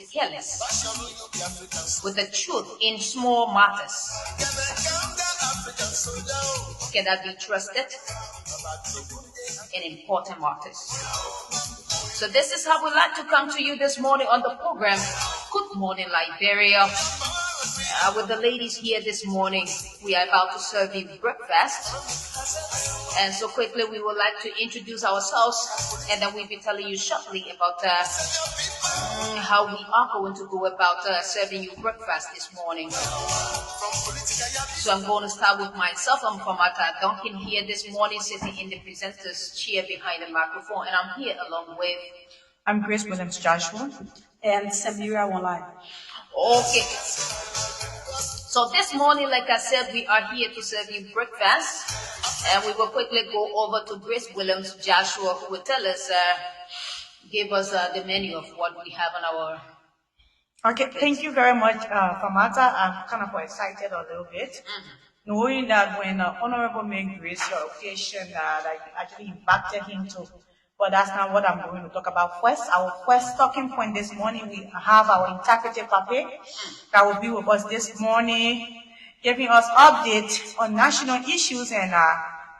careless with the truth in small matters. Cannot be trusted in important matters. So this is how we like to come to you this morning on the program. Good morning, Liberia. With the ladies here this morning, we are about to serve you breakfast. And so quickly, we would like to introduce ourselves, and then we'll be telling you shortly about how we are going to go about serving you breakfast this morning. So I'm going to start with myself. I'm from Duncan here this morning, sitting in the presenter's chair behind the microphone, and I'm here along with... I'm Grace Williams Joshua and Samira Online. Okay. So this morning, like I said, we are here to serve you breakfast, and we will quickly go over to Grace Williams Joshua, who will tell us, give us the menu of what we have on our... Okay, thank you very much, Famata. I'm kind of excited a little bit, knowing that when Honorable Mayor Grace, your occasion, that actually invited him to, but that's not what I'm going to talk about first. Our first talking point this morning, we have our interpretive paper that will be with us this morning, giving us updates on national issues and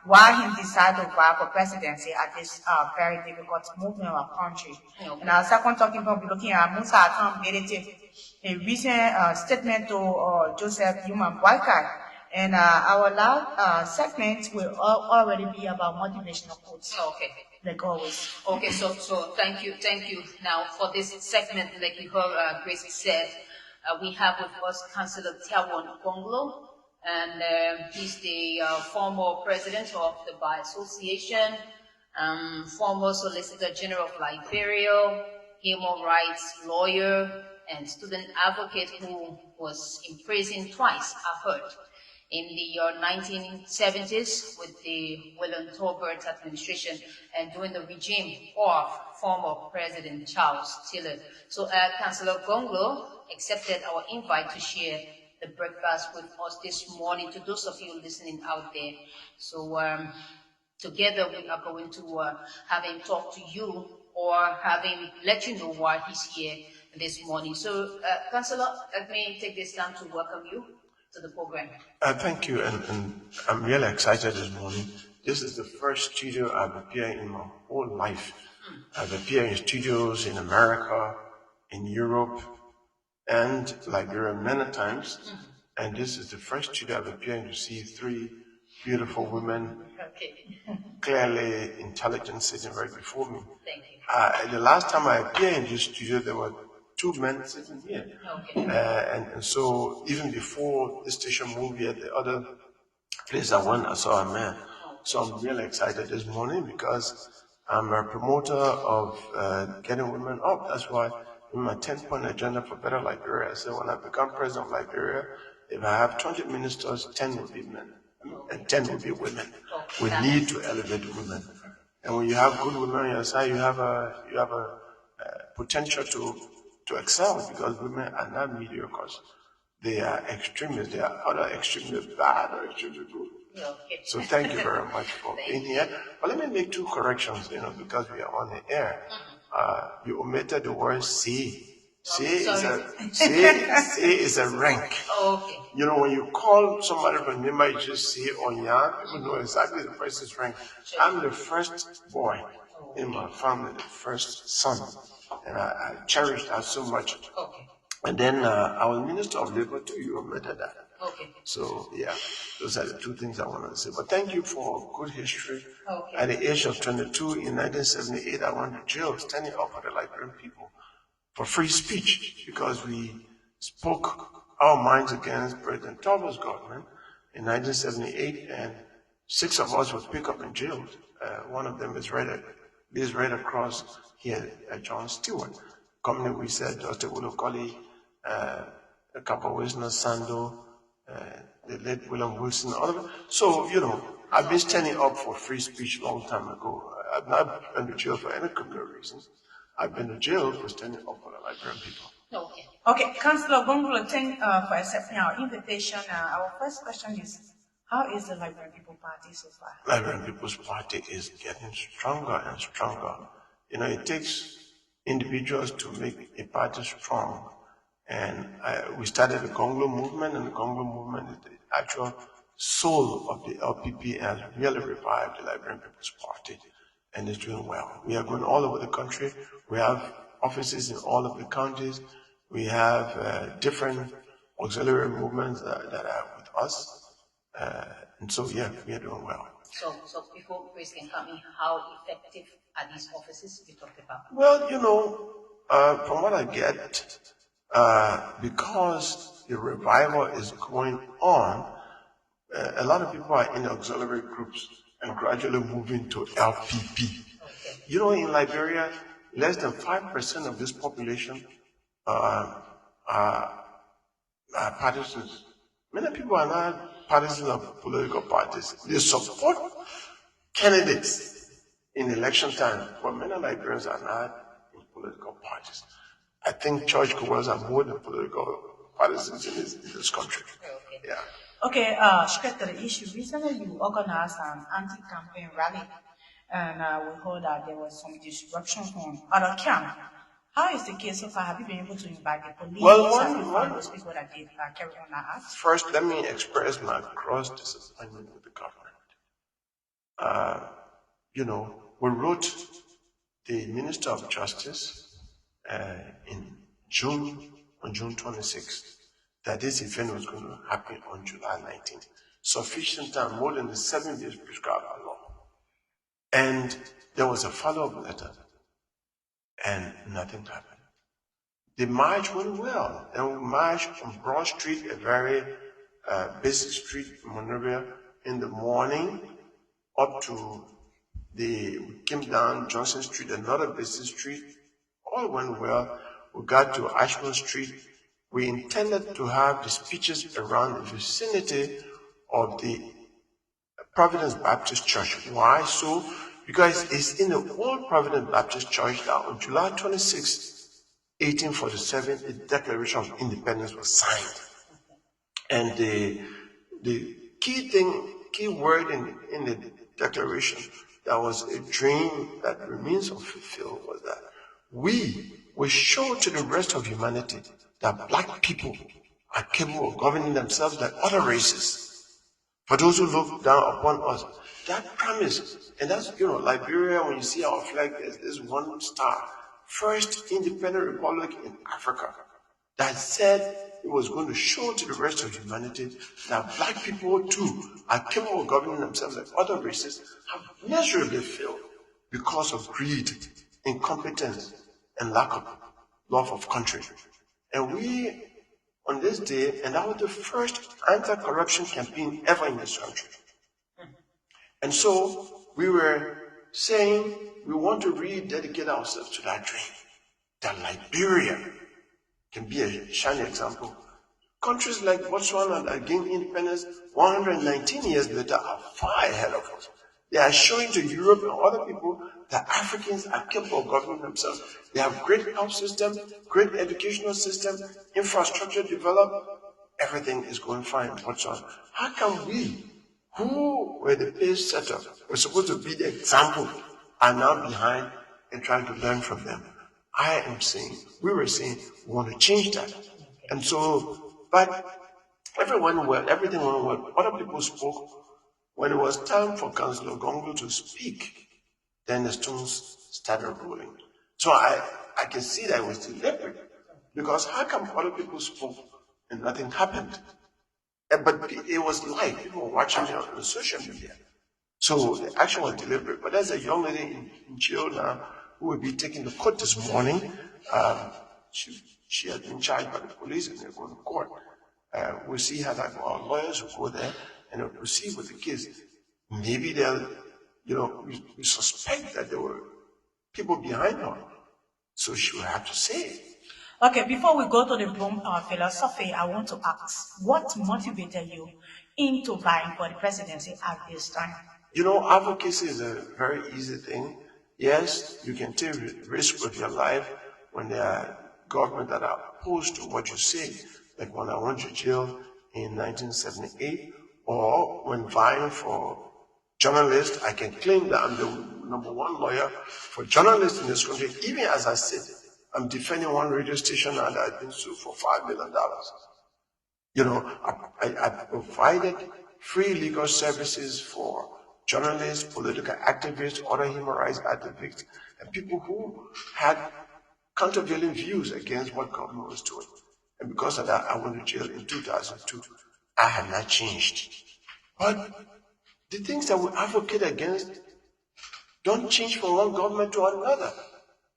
why he decided to vie for presidency at this very difficult movement of our country. Okay. And our second talking point, we'll be looking at Musa accountability, a recent statement to Joseph Human Boycott. And our last segment will already be about motivational quotes. Okay. Like always. Okay, so thank you. Now for this segment, like you heard Grace said, we have with us Councillor Tiawan Gongloe, and he's the former president of the Bar Association, former Solicitor General of Liberia, human rights lawyer, and student advocate who was imprisoned twice, I heard, in the 1970s with the William Tolbert administration and during the regime of former President Charles Cllr. So Councillor Gongloe accepted our invite to share the breakfast with us this morning, to those of you listening out there. So together we are going to have him talk to you, or have him let you know why he's here this morning. So Councillor, let me take this time to welcome you to the program. Thank you, and I'm really excited this morning. This is the first studio I've appeared in my whole life. I've appeared in studios in America, in Europe, and Liberia many times. And this is the first studio I've appeared in to see three beautiful women, clearly intelligent, sitting right before me. Thank you. The last time I appeared in this studio, there were two men sitting here. Okay. And so even before the station moved here, the other place I went, I saw a man. So I'm really excited this morning because I'm a promoter of getting women up. That's why in my 10-point agenda for Better Liberia, I said when I become president of Liberia, if I have 20 ministers, 10 will be men and 10 will be women. We need to elevate women. And when you have good women on your side, you have a potential to excel, because women are not mediocres. They are extremists. They are either extremely bad or extremely good. Okay. So thank you very much for being here. But let me make two corrections, because we are on the air. You omitted the word C. C is a rank. Oh, okay. When you call somebody by name, you just say Onya, people know exactly the person's rank. I'm the first boy in my family, the first son. And I cherish that so much. Okay. And then I was Minister of Labor too. You omitted that. Okay. So, yeah, those are the two things I wanted to say. But thank you for good history. Okay. At the age of 22 in 1978, I went to jail standing up for the Liberian people for free speech, because we spoke our minds against President Tolbert's government in 1978, and 6 of us were picked up in jail. One of them is right across here at John Stewart. Company we said, Dr. Wilokoli, a couple of Wisner Sando, the late William Wilson, all of it. So, I've been standing up for free speech a long time ago. I've not been to jail for any criminal reasons. I've been to jail for standing up for the Liberian people. Okay. Okay, Councillor Gongloe, thank you for accepting our invitation. Our first question is, how is the Liberian People Party so far? Liberian People's Party is getting stronger and stronger. It takes individuals to make a party strong. And we started the Gongloe movement, and the Gongloe movement is the actual soul of the LPP and has really revived the Liberian People's Party, and is doing well. We are going all over the country. We have offices in all of the counties. We have different auxiliary movements that are with us. And so, yeah, we are doing well. So before Grace can come in, how effective are these offices you talked about? Well, from what I get, because the revival is going on, a lot of people are in auxiliary groups and gradually moving to LPP. Okay. In Liberia, less than 5% of this population are partisans. Many people are not partisans of political parties. They support candidates in election time, but many Liberians are not in political parties. I think church goers are more than political partisans in this country. Okay. Yeah. Okay, straight to the issue. Recently, you organized an anti-campaign rally, and we heard that there was some disruption from other camp. How is the case so far? Have you been able to invite the police? Have you found those people that did carry on that act? First, let me express my gross disappointment with the government. We wrote the Minister of Justice on June 26th, that this event was going to happen on July 19th. Sufficient time, more than the 7 days prescribed by law. And there was a follow-up letter, and nothing happened. The march went well, and we marched on Broad Street, a very busy street in Monrovia, in the morning, up to we came down Johnson Street, another busy street. All went well. We got to Ashland Street. We intended to have the speeches around the vicinity of the Providence Baptist Church. Why so? Because it's in the old Providence Baptist Church that on July 26, 1847, the Declaration of Independence was signed. And the key word in the Declaration that was a dream that remains unfulfilled was that we will show to the rest of humanity that black people are capable of governing themselves like other races. For those who look down upon us, that promise, and that's, Liberia, when you see our flag, there's this one star, first independent republic in Africa, that said it was going to show to the rest of humanity that black people too are capable of governing themselves like other races, have miserably failed because of greed, incompetence, and lack of love of country. And we, on this day, and that was the first anti-corruption campaign ever in this country. And so we were saying we want to rededicate ourselves to that dream, that Liberia can be a shining example. Countries like Botswana that gained independence 119 years later are far ahead of us. They are showing to Europe and other people that Africans are capable of governing themselves. They have great health system, great educational system, infrastructure developed. Everything is going fine in Botswana. How can we, who were the pace setter, were supposed to be the example, are now behind and trying to learn from them? We were saying, we want to change that. And so, but everything went well. Other people spoke. When it was time for Councillor Gongloe to speak, then the stones started rolling. So I can see that it was deliberate. Because how come other people spoke and nothing happened? But it was live. People were watching it on the social media. So the action was deliberate. But there's a young lady in jail now who will be taking the court this morning. She has been charged by the police and they're going to court. We'll see how that goes. Our lawyers will go there and they'll proceed with the case. Maybe they'll, we suspect that there were people behind her. So she will have to say. Okay, before we go to the philosophy, I want to ask, what motivated you into vying for the presidency at this time? Advocacy is a very easy thing. Yes, you can take risk with your life when there are government that are opposed to what you say, like when I went to jail in 1978, or when vying for journalists, I can claim that I'm the number one lawyer for journalists in this country. Even as I said, I'm defending one radio station and I've been sued for $5 million. You know, I provided free legal services for journalists, political activists, other human rights activists, and people who had countervailing views against what government was doing. And because of that, I went to jail in 2002. I had not changed. But the things that we advocate against don't change from one government to another.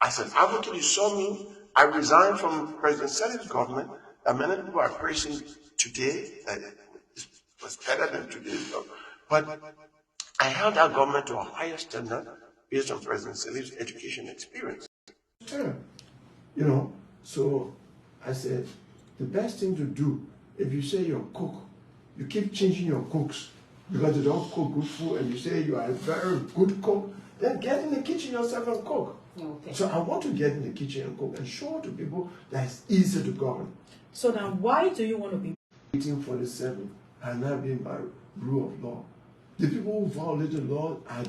As an advocate, you saw me, I resigned from President Saleh's government, that many people are praising today, that it was better than today's government. But I held that government to a higher standard based on President Saleh's education experience. Yeah. You know, so I said, the best thing to do, if you say you're a cook, you keep changing your cooks because you don't cook good food and you say you are a very good cook, then get in the kitchen yourself and cook. Okay. So I want to get in the kitchen and cook and show to people that it's easy to govern. So now why do you want to be? 1847 has not been by rule of law. The people who violate the law are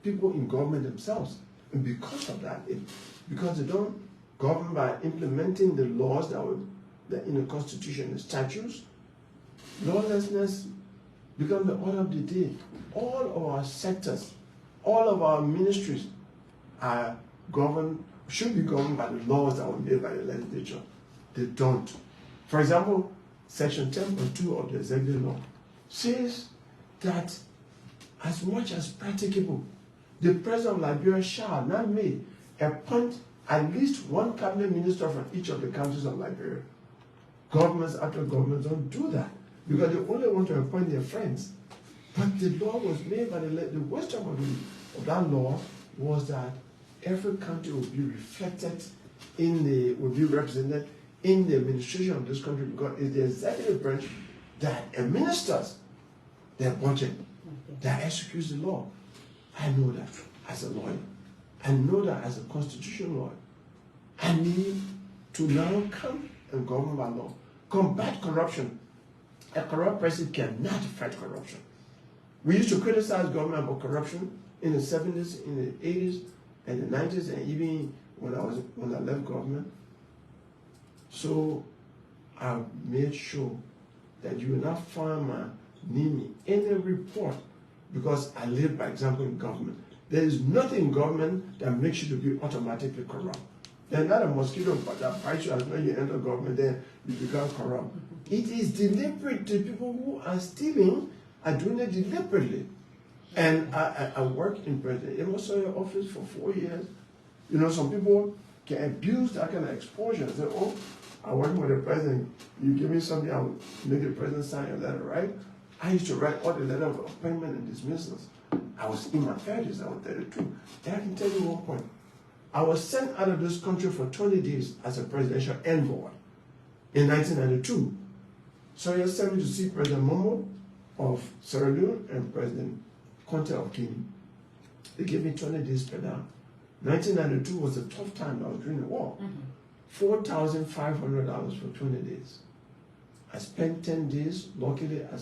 people in government themselves. And because of that, because they don't govern by implementing the laws that were in the Constitution and statutes, lawlessness becomes the order of the day. All of our sectors, all of our ministries are governed, should be governed by the laws that were made by the legislature. They don't. For example, Section 10.2 of the Executive Law says that as much as practicable, the President of Liberia shall not may appoint at least one cabinet minister from each of the counties of Liberia. Governments after governments don't do that because they only want to appoint their friends. But the law was made by the wisdom of that law was that every county will be reflected will be represented in the administration of this country because it's the executive branch that administers their budget, that executes the law. I know that as a lawyer. I know that as a constitutional lawyer. I need to now come and govern by law. Combat corruption. A corrupt person cannot fight corruption. We used to criticize government about corruption in the 70s, in the 80s, and the 90s, and even when I left government. So I made sure that you will not find my name in any report because I live by example in government. There is nothing in government that makes you to be automatically corrupt. There's not a mosquito that bites you as when you enter government, then you become corrupt. It is deliberate. The people who are stealing are doing it deliberately. And I worked in President Emerson's office for 4 years. You know, some people can abuse that kind of exposure and say, oh, I work with the president. You give me something, I'll make the president sign a letter, right? I used to write all the letter of appointment and dismissals. I was in my 30s, I was 32. And I can tell you one point. I was sent out of this country for 20 days as a presidential envoy in 1992. So he sent me to see President Momo of Sierra Leone and President Conte of Guinea. They gave me 20 days per down. 1992 was a tough time. I was during the war. $4,500 for 20 days. I spent 10 days. Luckily, I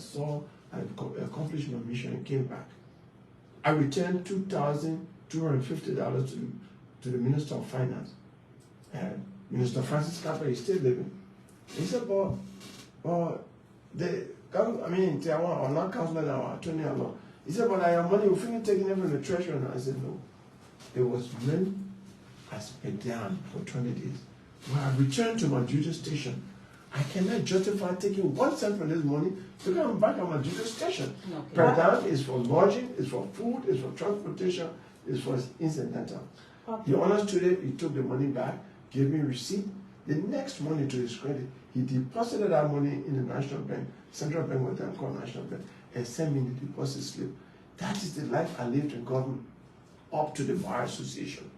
accomplished my mission and came back. I returned $2,250 to the Minister of Finance. And Minister Francis Kappa is still living. He said, Tiawan, I'm not counselor now, attorney at law. He said, but I have money, we're finna taking it from the treasury. And I said, no. It was meant as per down for 20 days. When I returned to my duty station, I cannot justify taking 1 cent from this money to come back on my duty station. Okay. Per down is for lodging, is for food, is for transportation, is for incidental. Okay. The honest today, he took the money back, gave me a receipt. The next morning, to his credit, he deposited that money in the National Bank, Central Bank, what they call National Bank, and sent me the deposit slip. That is the life I lived in government up to the Bar Association.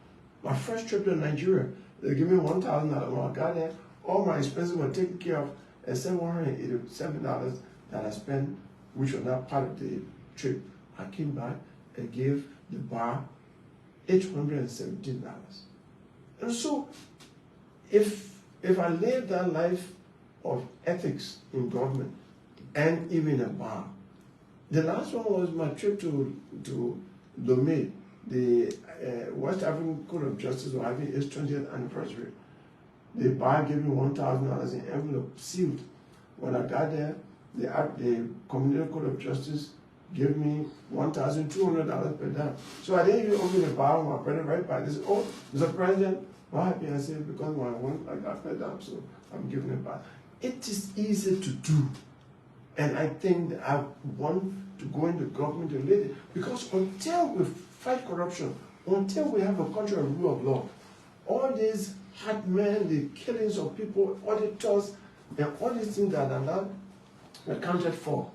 My first trip to Nigeria, they gave me $1,000. When I got there, all my expenses were taken care of, except $187 that I spent, which was not part of the trip. I came back and gave the bar $817. And so, if I lived that life of ethics in government and even a bar, the last one was my trip to Lomé the West African Court of Justice was having its 20th anniversary. The bar gave me $1,000 in envelope, sealed. When I got there, the Community Court of Justice gave me $1,200 per dime. So I didn't even open the bar with my brother right by. They said, "Oh, Mr. President, what happened?" I said, "Because when I went, I got per dime, so I'm giving it back." It is easy to do. And I think that I want to go into government to lead it. Because until we fight corruption, until we have a country of rule of law, all these hardmen, the killings of people, auditors, and all these things that are not accounted for,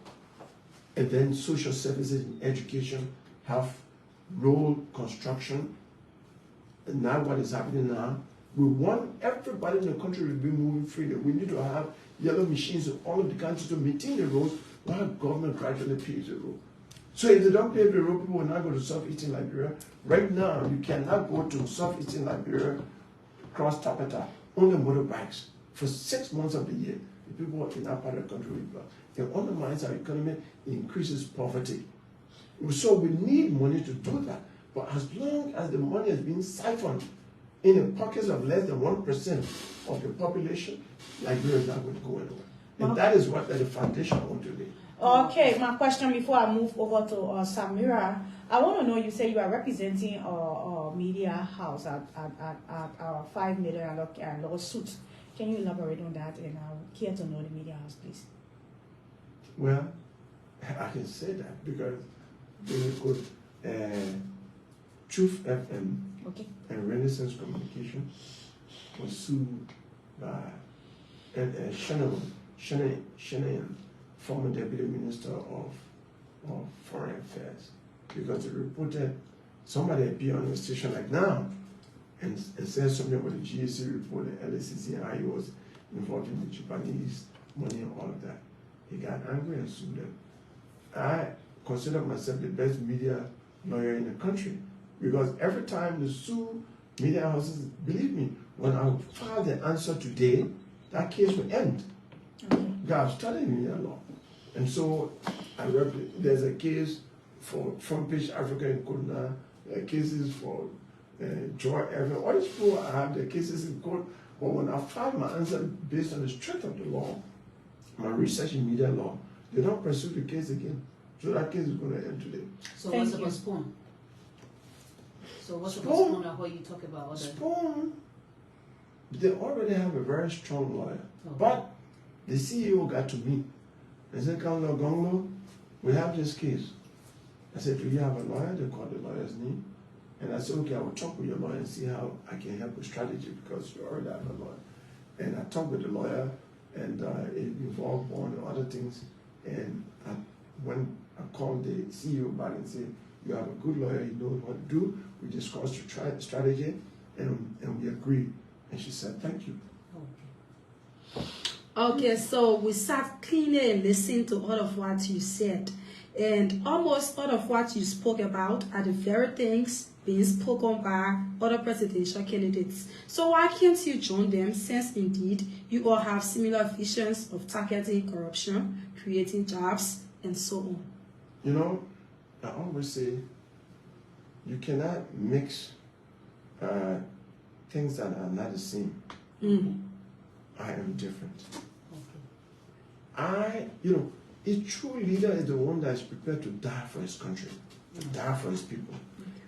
and then social services and education, health, road construction, and now what is happening now, we want everybody in the country to be moving freely. We need to have yellow machines in all of the countries to maintain the roads while government gradually paves the road. So if they don't pave the road, people will not go to South-Eastern Liberia. Right now, you cannot go to South-Eastern Liberia, cross Tapata, only motorbikes. For 6 months of the year, the people in that part of the country will go. It undermines our economy, it increases poverty. So we need money to do that. But as long as the money is being siphoned in the pockets of less than 1% of the population, Liberia is not going to go anywhere. And that is what the foundation want to do. Okay, my question before I move over to Samira, I want to know, you say you are representing a media house at 5 million lawsuit. Can you elaborate on that? And I would care to know the media house, please. Well, I can say that because they could Truth FM and Renaissance Communication was sued by Shanahan, former Deputy Minister of Foreign Affairs, because they reported somebody appeared on the station like now and said something about the GSC report, the LACC, and how he was involved in the Japanese money and all of that. He got angry and sued them. I consider myself the best media lawyer in the country because every time they sue media houses, believe me, when I file the answer today, that case will end. Because I've studied media law. And so there's a case for Front Page Africa in Kodna, there are cases for Joy Evan. All these people have their cases in court, but when I file my answer based on the strength of the law, my research in media law, they don't pursue the case again. So that case is going to end today. So what's about Spoon? So what's about Spoon and what you talk about? Other? Spoon, they already have a very strong lawyer. Okay. But the CEO got to me and said, Cllr Gongloe, we have this case. I said, do you have a lawyer? They called the lawyer's name. And I said, okay, I will talk with your lawyer and see how I can help with strategy because you already have a lawyer. And I talked with the lawyer and it involved bond and other things. And when I called the CEO back and said, you have a good lawyer, he knows what to do. We discussed the strategy and we agreed. And she said, thank you. Okay, so we sat clearly and listened to all of what you said. And almost all of what you spoke about are the very things being spoken by other presidential candidates. So why can't you join them, since indeed you all have similar visions of targeting corruption, creating jobs, and so on? You know, I always say you cannot mix things that are not the same. I am different. A true leader is the one that is prepared to die for his country, to die for his people.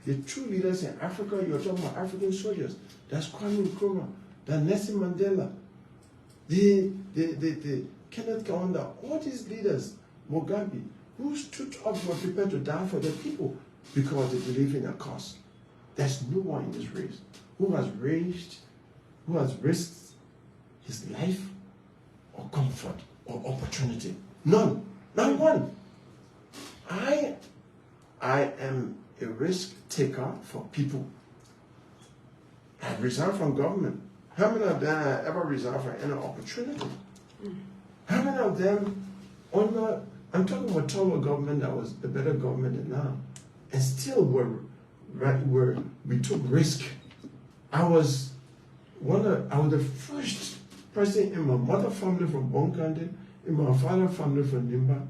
The true leaders in Africa, you're talking about African soldiers. That's Kwame Nkrumah, that's Nelson Mandela, the Kenneth Kaunda, all these leaders, Mugabe, who stood up and were prepared to die for their people because they believe in a cause. There's no one in this race who has risked his life or comfort or opportunity. None. Not one. I am a risk taker for people. I resigned from government. How many of them ever resigned for any opportunity? How many of them I'm talking about taller government that was a better government than now. And still we took risk. I was the first person in my mother family from Bonkande, in my father family from Nimba,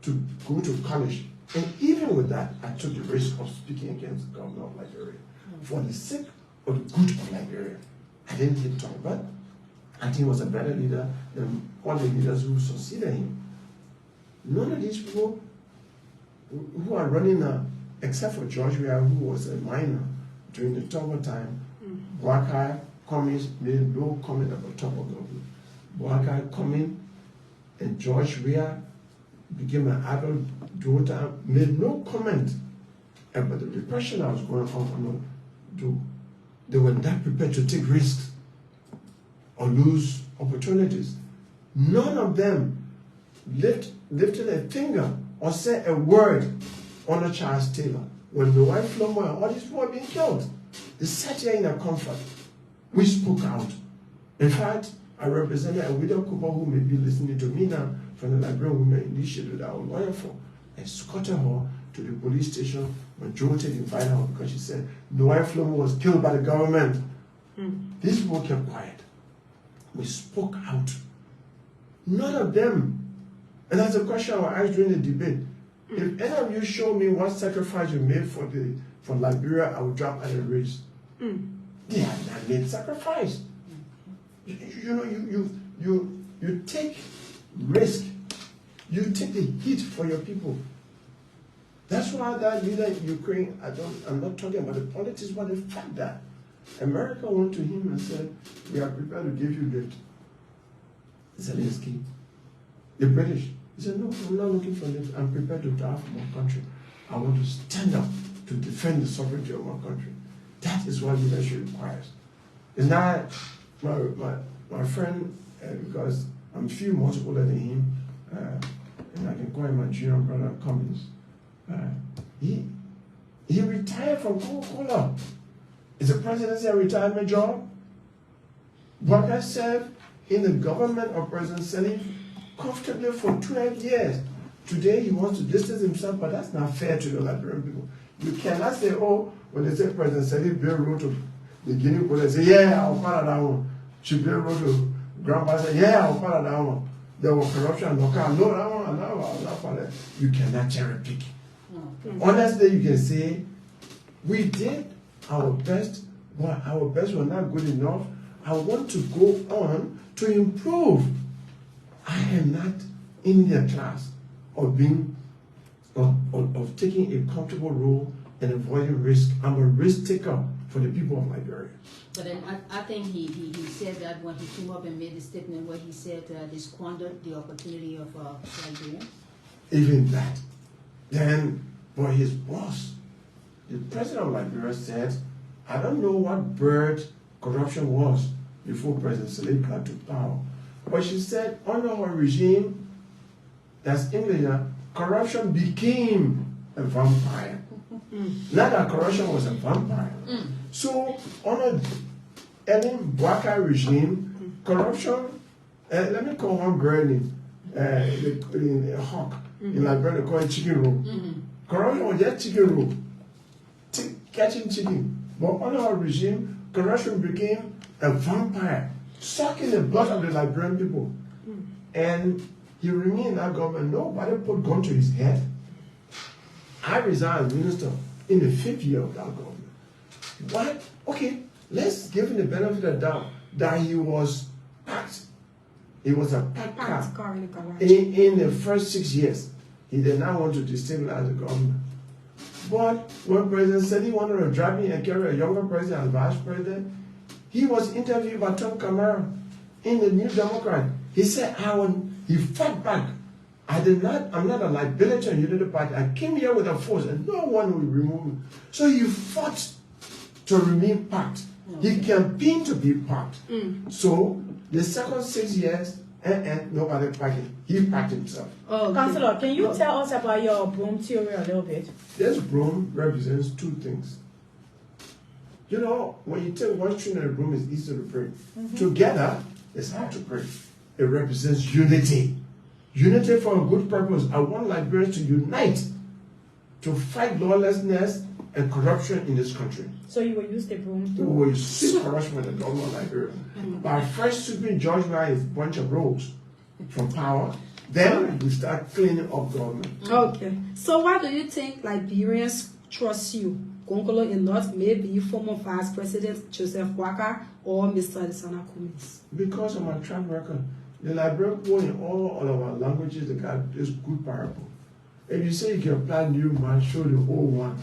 to go to college And even with that, I took the risk of speaking against the governor of Liberia for the sake of the good of Liberia. I didn't hit Tom, but I think he was a better leader than all the leaders who succeeded him. None of these people who are running except for George Weah, who was a minor during the Togo time, Boakai Cummings made no comment about Togo government. Boakai Cummings and George Weah became an adult daughter, made no comment about the repression that was going on. They were not prepared to take risks or lose opportunities. None of them lifted a finger or said a word on Charles Taylor when the white Flomo and all these people were being killed. They sat here in a comfort. We spoke out. In fact, I represented a widow couple who may be listening to me now from the Liberian Women Initiative that I was lawyer for. I escorted her to the police station when Joe Tate invited her because she said the white Flomo was killed by the government. These people kept quiet. We spoke out. None of them. And that's a question I was asked during the debate. If any of you show me what sacrifice you made for Liberia, I will drop out of the race. They have not made sacrifice. You take risk. You take the heat for your people. That's why that leader in Ukraine, I'm not talking about the politics, but the fact that America went to him and said, we are prepared to give you lift. Zelensky, the British, he said, no, I'm not looking for lift. I'm prepared to die for my country. I want to stand up to defend the sovereignty of my country. That is what leadership requires. It's not my friend, because I'm a few months older than him, and I can call him my junior brother, Cummings. He retired from Coca-Cola. Is the presidency a retirement job? Boakai served in the government of President Saye comfortably for 12 years. Today he wants to distance himself, but that's not fair to the Liberian people. You cannot say, oh, when they say President Saye Bill wrote to the Guinea people, they say, yeah, I'll follow that one. Bill wrote to Grandpa, say, yeah, I'll follow that one. There was corruption, no, that one, and I'll not follow. You cannot cherry pick. Honestly, you can say, we did our best, but our best was not good enough. I want to go on to improve. I am not in their class of being, of taking a comfortable role and avoiding risk. I'm a risk taker for the people of Liberia. But then I think he said that when he came up and made the statement where he said they squandered the opportunity of Liberia. Even that. Then, for his boss, the president of Liberia said, I don't know what bird corruption was before President Saye got to power. But she said, under her regime, that's English, corruption became a vampire. Not that corruption was a vampire. So, under Ellen Boakai regime, corruption, let me call one bird in a hawk. In Liberia, they call it chicken roll. Corruption was just chicken roll. Catching chicken. But under our regime, corruption became a vampire, sucking the blood of the Liberian people. And he remained in that government. Nobody put gun to his head. I resigned as minister in the 5th year of that government. What? Okay, let's give him the benefit of the doubt that he was packed. He was a packed car. In the first 6 years. He did not want to destabilize the government. But when President Saye wanted to drag me and carry a younger president as vice president, he was interviewed by Tom Cllr in the New Democrat. He said, he fought back. I'm not a liability on Unity Party. I came here with a force and no one will remove me. So he fought to remain packed. He campaigned to be packed. So the second 6 years, nobody packed him. He packed himself. Councillor, can you tell us about your broom theory a little bit? This broom represents two things. You know, when you take one string and a broom, it's easy to pray. Together, it's hard to pray. It represents unity. Unity for a good purpose. I want Liberians to unite to fight lawlessness and corruption in this country. So you will use the broom We will see corruption with the government of Liberia. By first sweeping George Weah a bunch of rogues from power, Then we start cleaning up government. Okay. So why do you think Liberians trust you, Gongloe, and not maybe former Vice President Joseph Walker or Mr. Adesanya Kumis? Because of my track record. The Liberian people in all of our languages, they got this good parable. If you say you can apply new man, show the old one.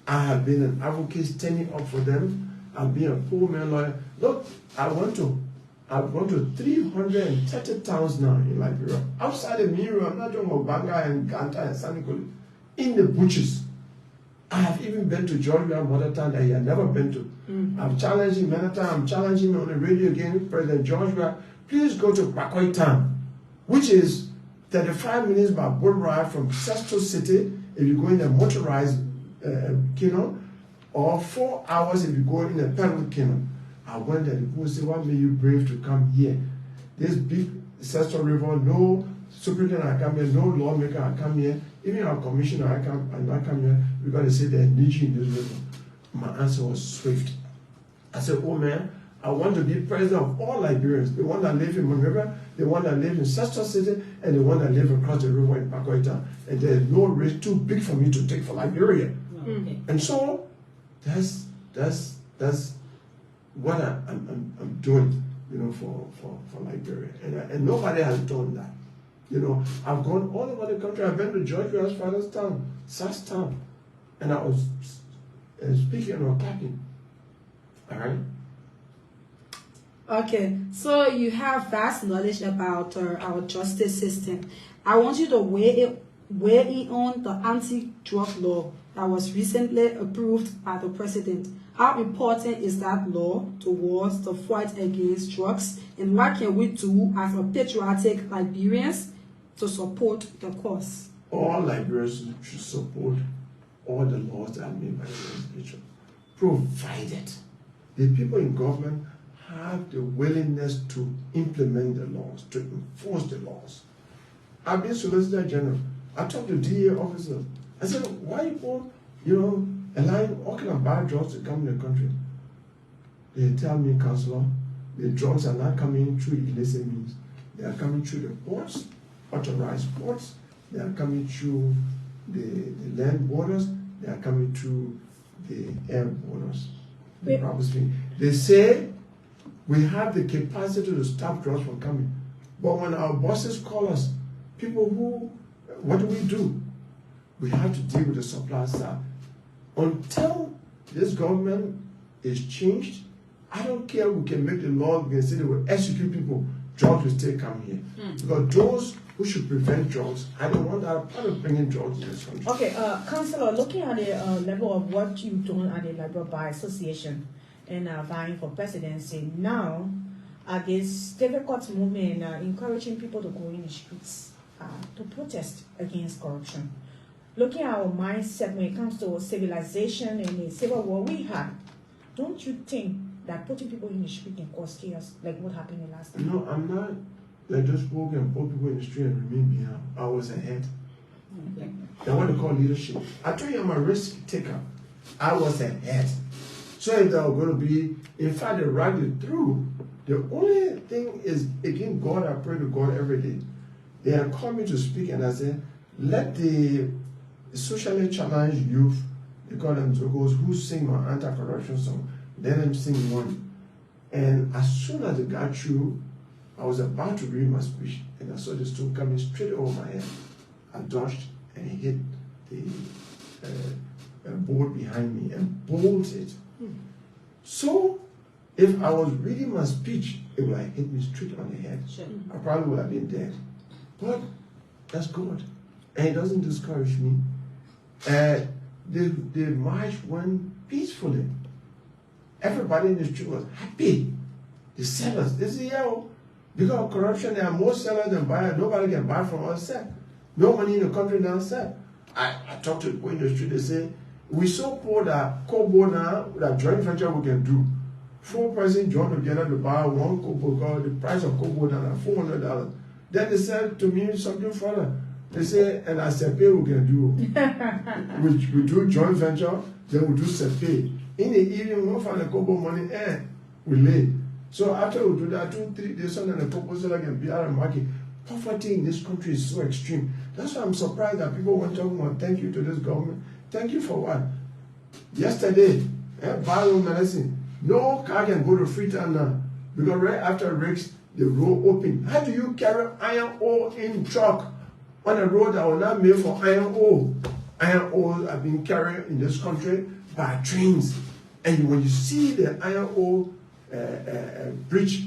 I have been an advocate standing up for them. I've been a poor man lawyer. Look, I've gone to 330 towns now in Liberia. Outside of Miro, I'm not talking about Banga and Ganta and Sanikoli. In the butchers. I have even been to Georgia, mother town that he had never been to. I'm challenging him many times. I'm challenging him on the radio again. President Georgia, please go to Bakoi town, which is 35 minutes by boat ride from Sesto City if you go in a motorized canoe, or 4 hours if you go in a pedal canoe. I went there, the people say, what made you brave to come here? This big Sesto River, no superintendent I come here, no lawmaker I come here, even our commissioner I come here, because they say they need you in this river. My answer was swift. I said, oh man, I want to be president of all Liberians, the one that live in Monrovia, the one that live in Sesto City, and the one that live across the river in Pacoita. And there's no risk too big for me to take for Liberia. Okay. And so that's what I'm doing, you know, for Liberia. And nobody has done that. You know, I've gone all over the country. I've been to Georgia's father's town, Sasstown, and I was speaking or talking. All right. Okay, so you have vast knowledge about our justice system. I want you to weigh in on the anti-drug law that was recently approved by the president. How important is that law towards the fight against drugs, and what can we do as a patriotic Liberians to support the cause? All Liberians should support all the laws that are made by the legislature, provided the people in government have the willingness to implement the laws, to enforce the laws. I've been Solicitor General. I talked to DA officers. I said, why you allowing all kind of bad drugs to come in the country? They tell me, Councillor, the drugs are not coming through illicit means. They are coming through the ports, authorized ports. They are coming through the land borders. They are coming through the air borders. They say we have the capacity to stop drugs from coming. But when our bosses call us, what do? We have to deal with the supply side. Until this government is changed, I don't care we can make the law, we can say they will execute people, drugs will still come here. Because those who should prevent drugs, I don't want that part of bringing drugs in this country. Okay, Councillor, looking at the level of what you've done at the Liberia Bar Association and vying for presidency, now at this difficult moment, encouraging people to go in the streets to protest against corruption. Looking at our mindset when it comes to civilization and the civil war we had, don't you think that putting people in the street can cause chaos, like what happened in last time? No, I'm not. I just spoke and put people in the street and remain behind. I was ahead. Okay. That's what they call leadership. I told you I'm a risk taker. I was ahead. So if they were going to be, in fact, they ran it through. The only thing is, again, God, I pray to God every day. They are called me to speak, and I said, let the socially challenged youth, they call them Zogos, who sing my anti-corruption song, let them sing one. And as soon as they got through, I was about to read my speech, and I saw the stone coming straight over my head. I dodged and hit the board behind me and bolted. So, if I was reading my speech, it would have hit me straight on the head. Sure. I probably would have been dead. But that's God. And it doesn't discourage me. The march went peacefully. Everybody in the street was happy. The sellers, they say, because of corruption, there are more sellers than buyers. Nobody can buy from us, sir. No money in the country now, sir. I talked to people in the street, they say, we so poor that Kobo now, that joint venture we can do. 4 persons join together to buy one Kobo, because the price of Kobo now is $400. Then they said to me something further. They say, and as a pay we can do. we do joint venture, then we do sepe. In the evening, we find the Kobo money, we lay. So after we do that, 2-3 days, and the Kobo seller can be out of the market. poverty in this country is so extreme. That's why I'm surprised that people were talking about thank you to this government. Thank you for what? Yesterday, Barrow medicine, no car can go to Freetown now because right after rakes, the road open. How do you carry iron ore in truck on a road that was not made for iron ore? Iron ore are being carried in this country by trains. And when you see the iron ore bridge,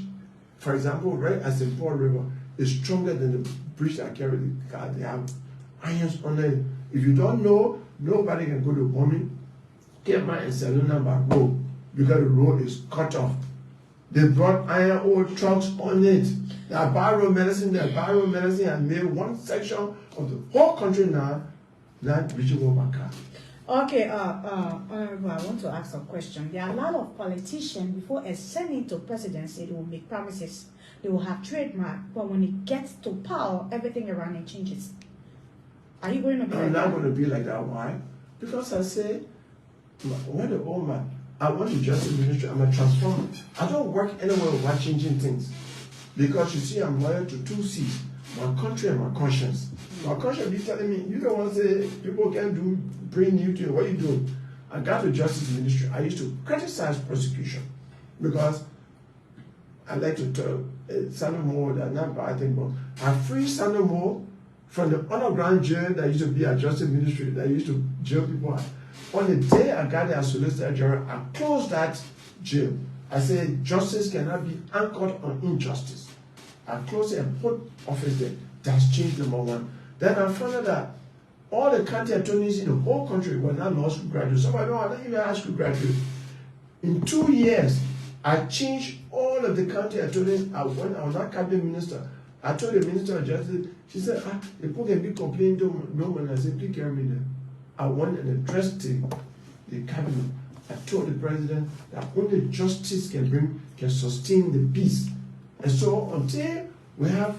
for example, right at St. Paul River, is stronger than the bridge that carry the car. They have irons on it. If you don't know, nobody can go to Bombing, Kema, and Salona by road because the road is cut off. They brought iron ore trucks on it. That Barrow medicine has made one section of the whole country now not reachable by car. Okay, Honorable, I want to ask a question. There are a lot of politicians, before ascending to presidency, they will make promises. They will have trademark, but when it gets to power, everything around it changes. Are you going to be I'm like not that? going to be like that. Why? Because I say, when the old man, I want the justice ministry, I'm a transformer. I don't work anywhere without changing things. Because you see, I'm loyal to two C's, my country and my conscience. My conscience be telling me, you don't want to say people can't bring you to what you do. I got the justice ministry. I used to criticize prosecution because I like to tell Samuel Moore that not bad thing, but I free Samuel Moore from the underground jail that used to be a justice ministry that used to jail people. On the day I got there as Solicitor General, I closed that jail. I said justice cannot be anchored on injustice. I closed it and put office there. That's change number one. Then I found out that all the county attorneys in the whole country were not law school graduates. Some of them are not even high school graduates. In 2 years, I changed all of the county attorneys. When I was not cabinet minister, I told the minister of justice, she said, the people can be complaining to no man. I said, please carry me there. I went and addressed the cabinet. I told the president that only justice can sustain the peace. And so until we have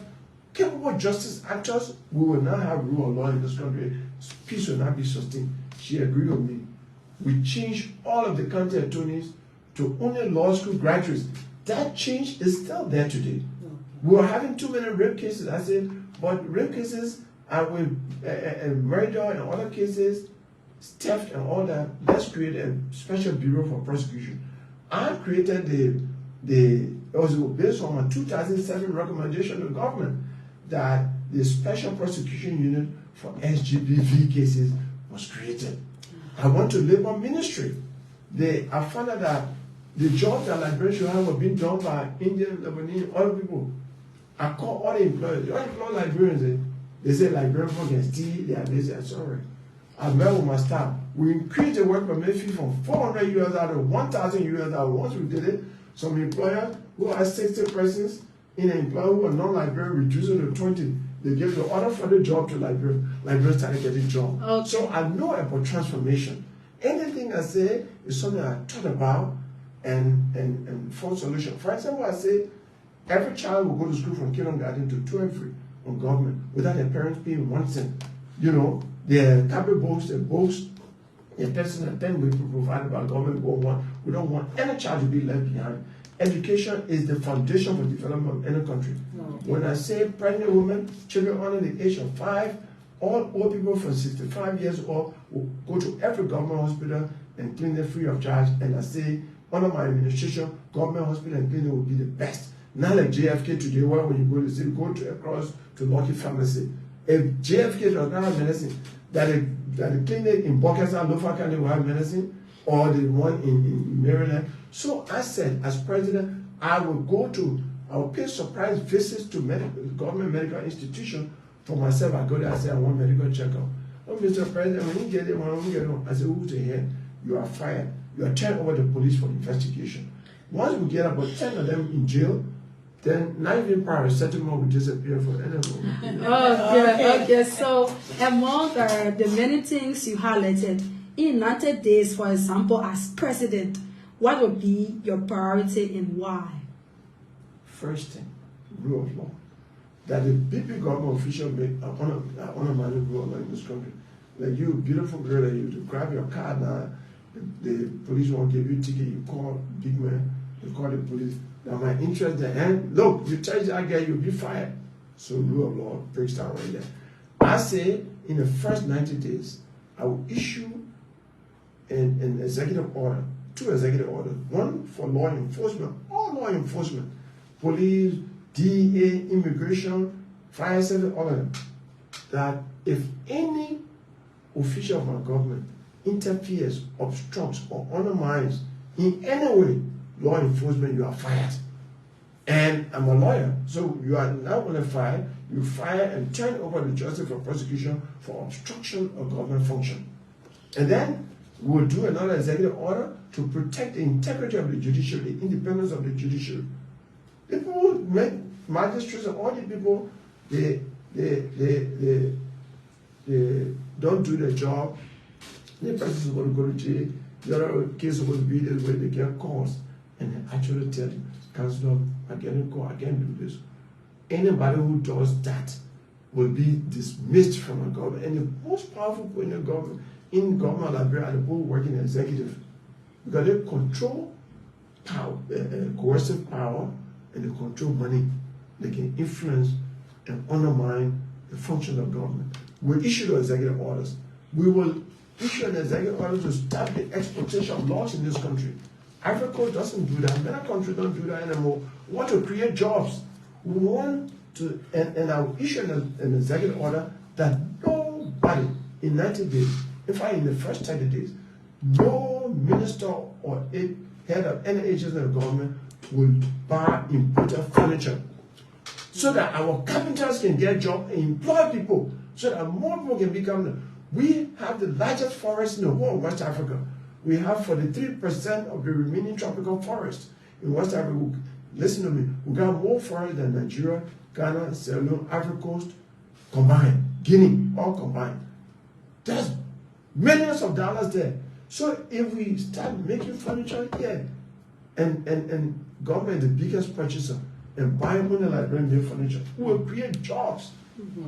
capable justice actors, we will not have rule of law in this country. Peace will not be sustained. She agreed with me. We changed all of the county attorneys to only law school graduates. That change is still there today. We were having too many rape cases. I said, but rape cases are with murder and other cases, theft and all that. Let's create a special bureau for prosecution. I created it was based on a 2007 recommendation to the government that the special prosecution unit for SGBV cases was created. I went to Labor Ministry. I found out that the jobs that librarians should have were being done by Indian, Lebanese, other people. I called all the employers. The unemployed librarians, they say librarians can steal, they are lazy. I'm sorry. I met with my staff. We increased the work permit fee from 400 US out to 1,000 US out. Once we did it, some employers who had 60 persons in an employer who were non-librarian reduced it to 20. They gave the order for the job to librarians. Librarians started getting jobs. Okay. So I know about transformation. Anything I say is something I thought about and found solution. For example, I say every child will go to school from kindergarten to 12th on government without their parents paying 1 cent. You know, their tablet books, their books, their personal thing will be provided by government. We don't want any child to be left behind. Education is the foundation for development of any country. Okay. When I say pregnant women, children under the age of 5, all old people from 65 years old will go to every government hospital and clinic free of charge. And I say, under my administration, government hospital and clinic will be the best. Not like JFK today, where when you go to the city, go to across to Lucky Pharmacy. If JFK does not have medicine, that the clinic in Bokassa, Lofa County will have medicine, or the one in Maryland. So I said, as president, I will pay surprise visits to government medical institutions for myself. I go there, I say, I want medical checkup. Oh, Mr. President, when you get it, I say, who's the head? You are fired. You are turned over to the police for investigation. Once we get about 10 of them in jail, then not even paracetamol will disappear for anyone. Okay. So among the many things you highlighted, in 90 days, for example, as president, what would be your priority and why? First thing, rule of law. That the big government official make unmanaged rule of law in this country. Like you, beautiful girl, that you to grab your car now, the police won't give you a ticket, you call big man, you call the police. Now my interest there, and look, you charge that guy, you'll be fired. So rule of law breaks down right there. I say in the first 90 days, I will issue an executive order, 2 executive orders, one for law enforcement, all law enforcement, police, DEA, immigration, fire service, all of them, that if any official of our government interferes, obstructs, or undermines in any way law enforcement, you are fired. And I'm a lawyer, so you are not only fired, you fire and turn over the justice for prosecution for obstruction of government function. And then we'll do another executive order to protect the integrity of the judiciary, the independence of the judiciary. People make magistrates and all the people, they don't do their job. The person is going to go to jail. The other case is going to be this way, they get calls. And they actually tell you, Councilor, I can't go, I can't do this. Anybody who does that will be dismissed from a government. And the most powerful people in government Liberia are the people working executive. Because they control power, coercive power, and they control money. They can influence and undermine the function of government. We issue the executive orders. We will issue an executive order to stop the exploitation of laws in this country. Africa doesn't do that. Many countries don't do that anymore. We want to create jobs. We want to, and I will issue an executive order that nobody in 90 days, in fact in the first 30 days, no minister or head of any agency of government will buy imported furniture. So that our carpenters can get jobs and employ people, so that more people can become. We have the largest forest in the whole of West Africa. We have 43% of the remaining tropical forest in West Africa. Listen to me, we got more forest than Nigeria, Ghana, Sierra Leone, Ivory Coast combined, Guinea, all combined. There's millions of dollars there. So if we start making furniture here, and government is the biggest purchaser, and buying money like made furniture, we will create jobs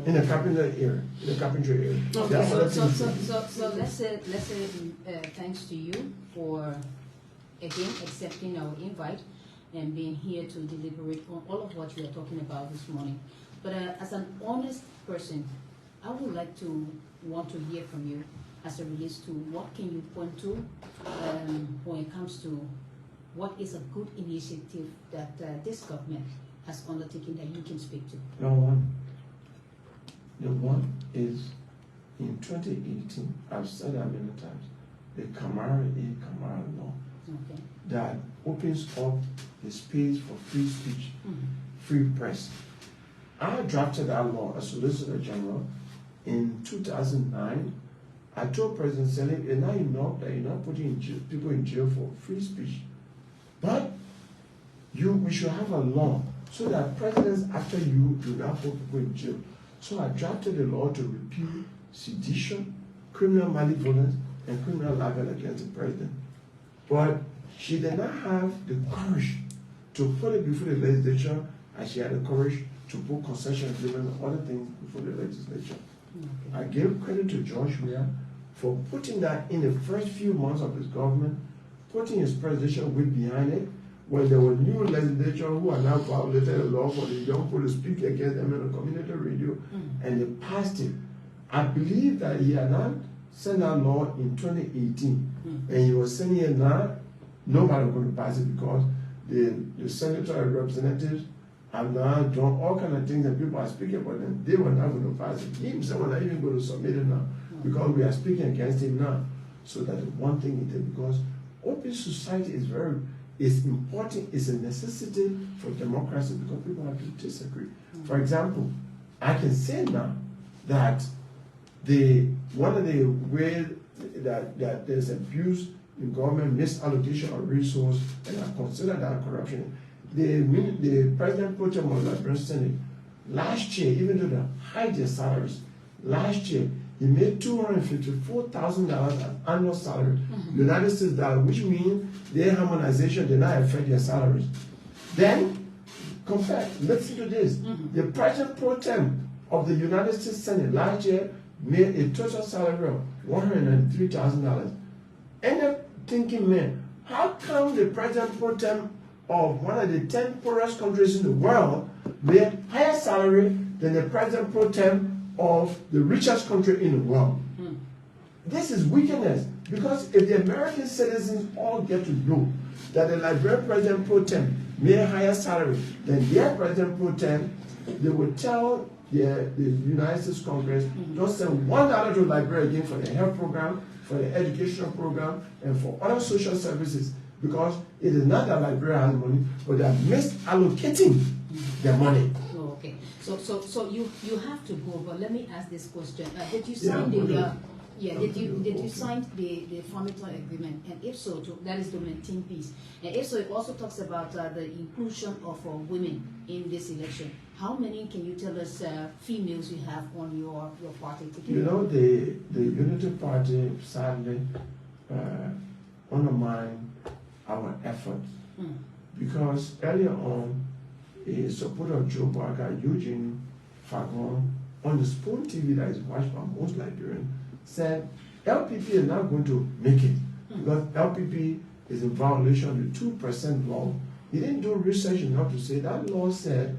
in the carpentry area. Okay, so let's say thanks to you for again accepting our invite and being here to deliberate on all of what we are talking about this morning. But as an honest person, I would like to want to hear from you as it relates to what can you point to when it comes to what is a good initiative that this government has undertaken that you can speak to. Number one. The one is in 2018, I've said that many times, the Cllr law that opens up the space for free speech, free press. I drafted that law as Solicitor General in 2009. I told President Salim, and now you know that you're not putting people in jail for free speech. But we should have a law so that presidents after you do not put people in jail. So I drafted a law to repeal sedition, criminal malevolence, and criminal libel against the president. But she did not have the courage to put it before the legislature, and she had the courage to put concession agreement and other things before the legislature. I give credit to George Weah for putting that in the first few months of his government, putting his presidential weight behind it, when there were new legislators who are now violated the law for the young people to speak against them on the community radio, and they passed it. I believe that he had not sent that law in 2018, and he was saying it now, nobody was going to pass it because the senator and representatives have now done all kinds of things that people are speaking about them. They were not going to pass it. He himself was not even going to submit it now because we are speaking against him now. So that is one thing he did, because open society is important, it's a necessity for democracy because people have to disagree. For example, I can say now that one of the ways that there's abuse in government, misallocation of resource, and I consider that corruption. The president put them on the Senate last year, even though they hide their salaries, last year he made $254,000 as annual salary, United States dollars, which means their harmonization did not affect their salaries. Then, listen to this. The president pro tem of the United States Senate last year made a total salary of $193,000. End up thinking, man, how come the president pro tem of one of the 10 poorest countries in the world made higher salary than the president pro tem of the richest country in the world. This is wickedness, because if the American citizens all get to know that the Liberian president pro tem made a higher salary than their president pro tem, they will tell the United States Congress, don't send $1 to Liberia again for the health program, for the educational program, and for other social services, because it is not that Liberia has money, but they are misallocating their money. Oh, okay. So you have to go, but let me ask this question. Did you sign did you sign the Farmington Agreement? And if so, that is to maintain peace. And if so, it also talks about the inclusion of women in this election. How many, can you tell us, females you have on your party ticket? You know, the Unity Party sadly undermined our efforts because earlier on, a supporter of Joe Barker, Eugene Fagon, on the Spoon TV that is watched by most Liberians, said LPP is not going to make it because LPP is in violation of the 2% law. He didn't do research enough to say that law said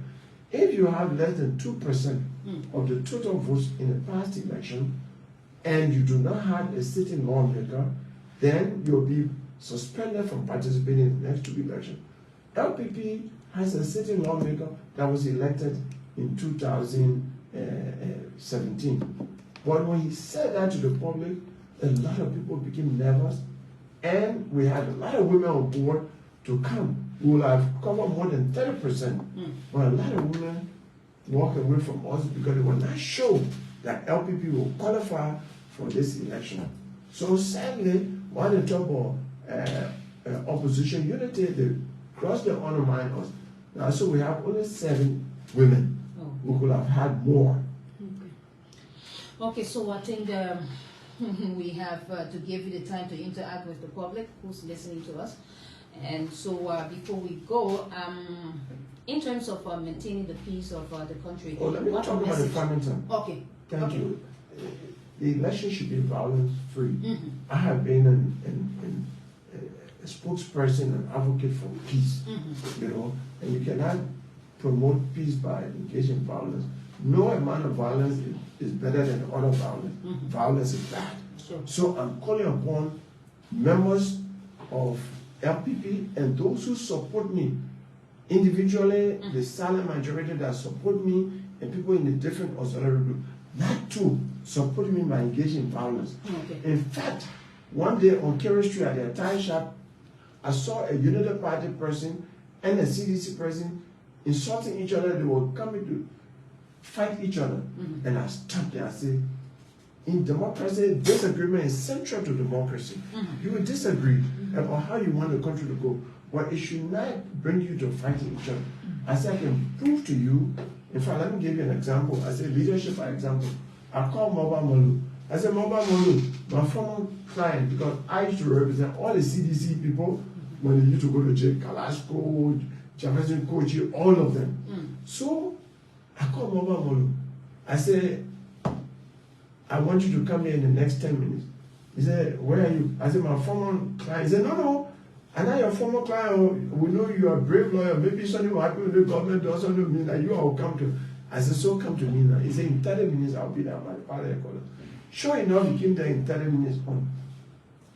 if you have less than 2% of the total votes in the past election and you do not have a sitting lawmaker, then you'll be suspended from participating in the next two elections. LPP has a sitting lawmaker that was elected in 2017. But when he said that to the public, a lot of people became nervous, and we had a lot of women on board to come. We will have covered more than 30%, but a lot of women walked away from us because they were not sure that LPP will qualify for this election. So sadly, while the top of opposition unity, they crossed the honor line us. Now, so we have only 7 women. We could have had more. Okay, so I think we have to give you the time to interact with the public who's listening to us. And so before we go, in terms of maintaining the peace of the country, let me talk about the Farmington. Okay. Thank you. The election should be violence-free. I have been a spokesperson and advocate for peace, you know, and you cannot promote peace by engaging in violence. No amount of violence is better than other violence. Violence is bad. Sure. So I'm calling upon members of LPP and those who support me individually, the silent majority that support me, and people in the different auxiliary groups, not to support me by engaging in violence. In fact, one day on Cllr Street at the tire shop, I saw a Unity Party person and a CDC person insulting each other. They were coming to fight each other. And I stopped there. I said, in democracy, disagreement is central to democracy. You will disagree about how you want the country to go, but it should not bring you to fighting each other. I said, I can prove to you. In fact, let me give you an example. I said, leadership by example. I called Moba Molu. I said, Moba Molu, my former client, because I used to represent all the CDC people when they used to go to jail, Kalasco, Jefferson Kochi, all of them. So I called Moba Molu. I said, I want you to come here in the next 10 minutes. He said, where are you? I said, my former client. He said, no, I'm not your former client. We know you are a brave lawyer. Maybe something will happen with the government does something mean that you all come to. I said, so come to me now. He said, in 30 minutes, I'll be there by the father. Sure enough, he came there in 30 minutes on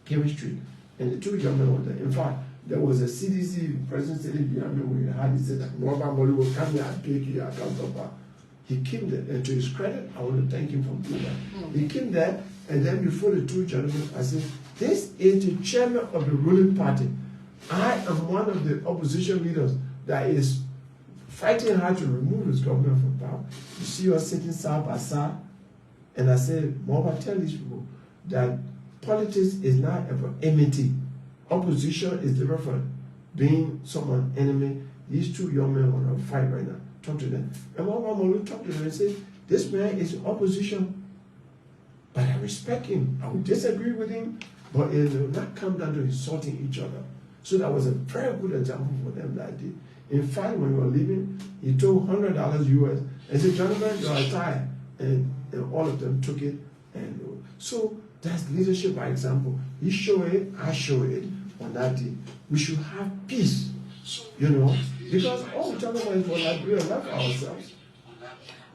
Cllr Street. And the 2 gentlemen were there. In fact, there was a CDC president sitting behind me when he had, he said, that Moba Molu will come here and take you account of her. He came there, and to his credit, I want to thank him for doing that. He came there, and then before the 2 gentlemen, I said, this is the chairman of the ruling party. I am one of the opposition leaders that is fighting hard to remove this government from power. You see us sitting side by side, and I said, Moba, tell these people that politics is not about enmity. Opposition is different from being someone's enemy. These 2 young men want to fight right now. Talk to them. And Moba Molu talked to them and said, this man is in opposition, but I respect him. I would disagree with him, but it will not come down to insulting each other. So that was a very good example for them that day. In fact, when we were leaving, he told $100 US and said, gentlemen, you're retired. And all of them took it. And so that's leadership by example. He showed it, I showed it on that day. We should have peace, you know. Because all we're talking about is for Liberia, not for ourselves.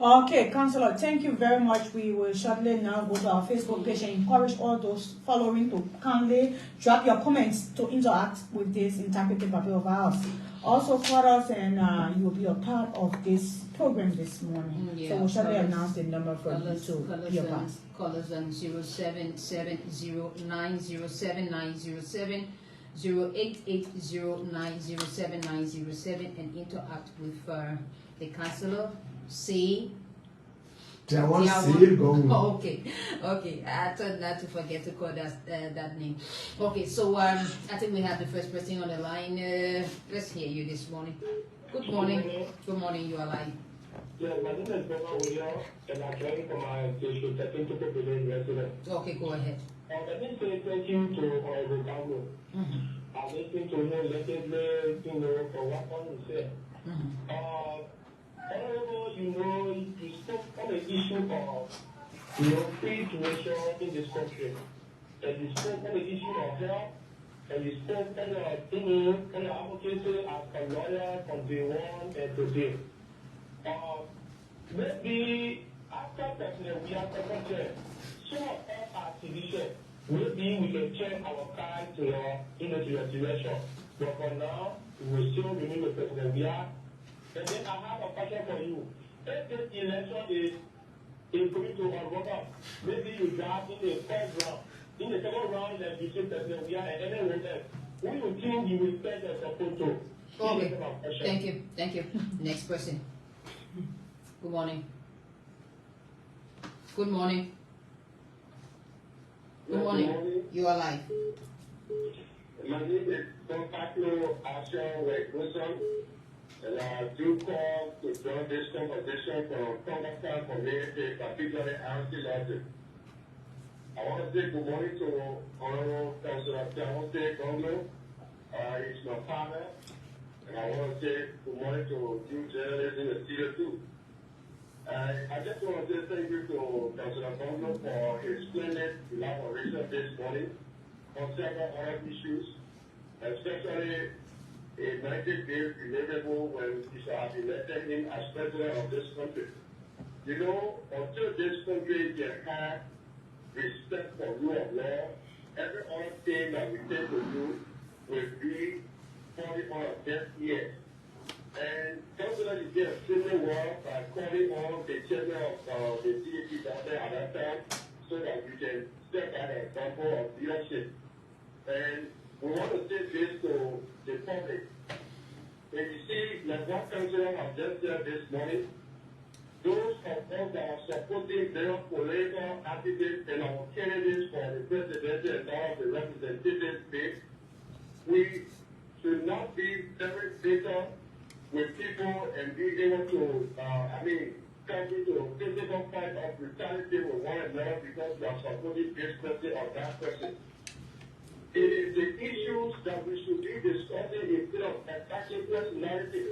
Okay, Councillor, thank you very much. We will shortly now go to our Facebook page and encourage all those following to kindly drop your comments to interact with this interpretive paper of ours. Also call us and you will be a part of this program this morning. So we'll shortly announce the number for you to be a part. Call us on 0770907907, 0880907907 and interact with the councillor. Tiawan Saye Gongloe. Oh, okay. I thought not to forget to call that name. Okay, so I think we have the first person on the line. Let's hear you this morning. Good morning. Good morning. You are live. Yeah, my name is Boma William, and I'm trying for my social technical billion resident. Okay, go ahead. Let me say thank you to Honorable Gongloe. I'm listening to him lately, for what one he said. Honorable, you spoke on the issue of, free tuition in this country. And you spoke on the issue of health, and you spoke on the advocacy as a lawyer from day one and today. Maybe after President we have secretary, some of us are division. Maybe we can change our time to your direction. But for now, we will still remain with President we are. And then I have a question for you. If this election is going to unravel, maybe you draft in the first round. In the second round, then between President we are and anyone else. Who you think you will spend your support to? Okay. Thank you. Next person. Good morning. Good morning. You are live. My name is Compacto Asha Wilson, and I do call to join this conversation from Congressman community, particularly anti-logic. I want to say good morning to Honorable Councillor Tiawan Saye Gongloe. He's my partner. And I want to say good morning to you journalists in the studio too. I just want to say thank you to Councillor Gongloe for his splendid elaboration this morning on several other issues, especially a 90-day deliverable when we shall have elected him as president of this country. You know, until this country can have respect for rule of law, every other thing that we take to do will be falling on our deaf ears. And Councillor, you did a similar work by calling on the chairman of the DAP down there at that time so that we can set an example of leadership. And we want to say this to the public. When you see, like what Councillor has just said this morning, those of us that are supporting their political activists and our candidates for the presidency and all of the representative space, we should not be very bitter with people and be able to, come into a physical fight of brutality with one another because we are supporting this person or that person. It is the issues that we should be discussing instead of attacking personality.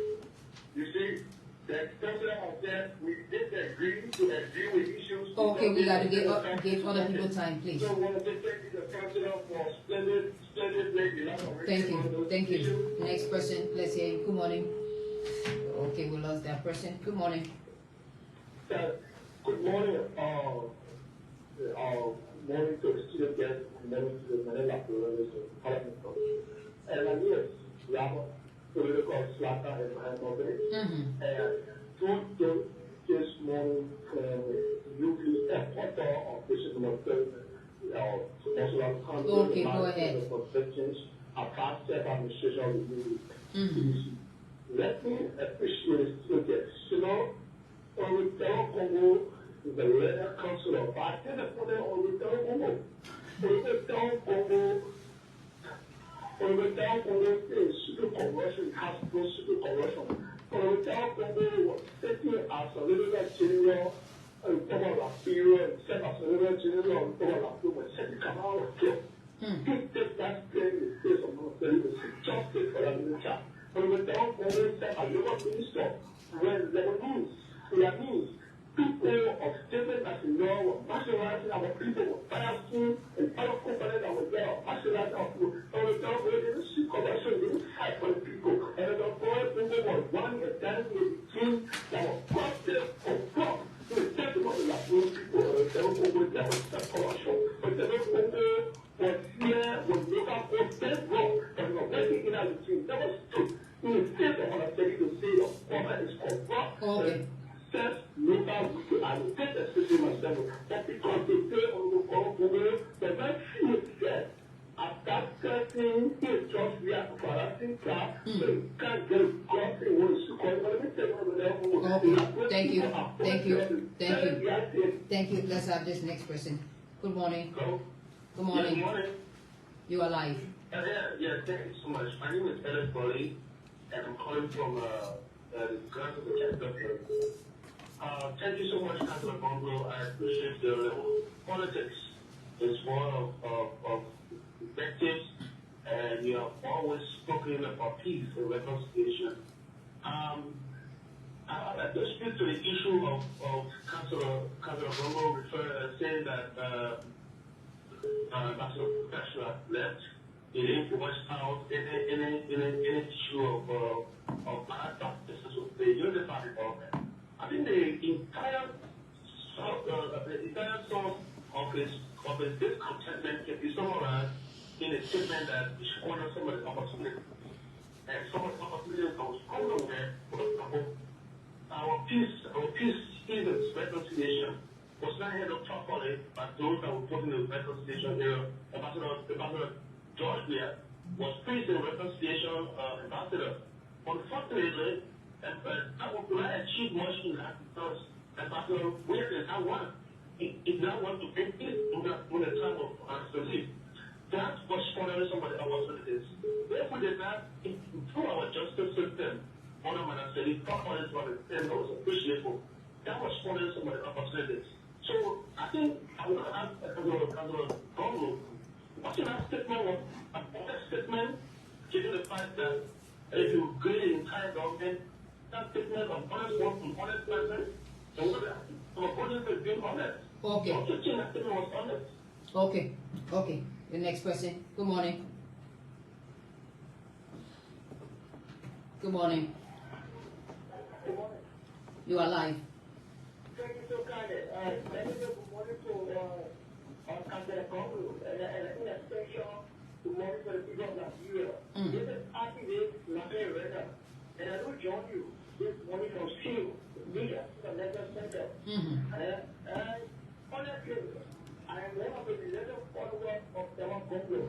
You see, the president has said we did agree to agree with issues. Okay, we got to give other people time, please. So I want to say thank you to the president for splendid Thank you. Next person, let's hear you. Good morning. Okay, we lost that person. Good morning. Good morning. Morning to the student guests, morning to the Manila pluralism, and I yes, we have a political slacker in my company. And to this morning, you please author of this national council, okay, go ahead. Conventions, apart self-administration review. Let me appreciate students. You know, on the Congo, the leader councillor, but I tell the on the Congo, is super conversion, has no super conversion. On the Congo was taken as a little general, and come out of period, set as a little general, and come out of the set to come out of jail. Take that thing is based on the justice for that little child. On the Congo, set a little minister, when there were news, that means people of statement as you know were marginalizing our people, were fasting, and other companies that were there marginalizing our people. On the top, we didn't see corruption, we didn't fight for the people. And the boy, people were that was the corruption. But the Congo was here, was local court, dead wrong, and was working in our team. That was true. In the state of our study to say your government is corrupt. Okay. Self local people, I will take especially myself, but because they say on the Congo, the very few said, attacking is just react for harassing car, so you can't get got in one issue. Let me tell you Okay. Thank you. Thank you. Thank you. Thank you. Let's have this next person. Good morning. Good morning. Good morning. You are live. Yeah, thank you so much. My name is Ellen Foley, and I'm calling from the Grant of the Chapter. Thank you so much, Councillor Gongloe. I appreciate the level. Politics is one of effectives, and you have always spoken about peace and reconciliation. I'd like to speak to the issue of Councillor Gongloe saying that Ambassador Joshua left. It influenced out any issue of bad practices of the unified government. I think the entire source of his discontentment can be summarized in a statement that he squandered some of the opportunity. And some of the opportunities that was squandered there, for example, our peace Stevens reconciliation was not handled properly by those that were put in the reconciliation here. Ambassador George Blair was placed in reconciliation ambassador. Unfortunately, that would not achieve much in that because Ambassador Blair did not want it. He did not want to bring peace in the time of uncertainty. That was squandering some of the opportunities. Therefore, did not improve our justice system. One of my studies, properly to understand that was appreciable. That was squandering some of the opportunities. So I think I would ask Councillor Gongloe, what's your last statement was a honest statement, given the fact that if you agree in entire government, that statement of honest work from honest person, so what the opponent is being honest. Okay. Don't you think that statement was honest? Okay. Okay. The next person. Good morning. Good morning. Good morning. You are live. Thank you so kindly. Good morning to Councillor Gongloe, and I think a special good morning for the people of Liberia. This is activist Latin Reda, and I will join you this morning from Seal, Media, the Legal Center. And honestly, I am one of the 11 followers of Tiawan Gongloe,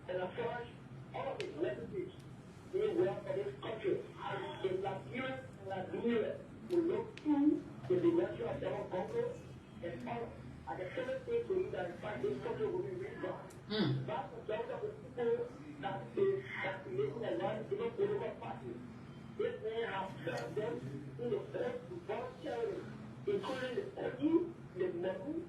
and I trust all of his messages doing well for this country. In Liberia will look through the dimension of Tiawan Gongloe and follow. I can tell it to you that in fact this country will be reborn. That's the job of the people that creating a line to the political party. This may have served them in the first voluntarily, including the money,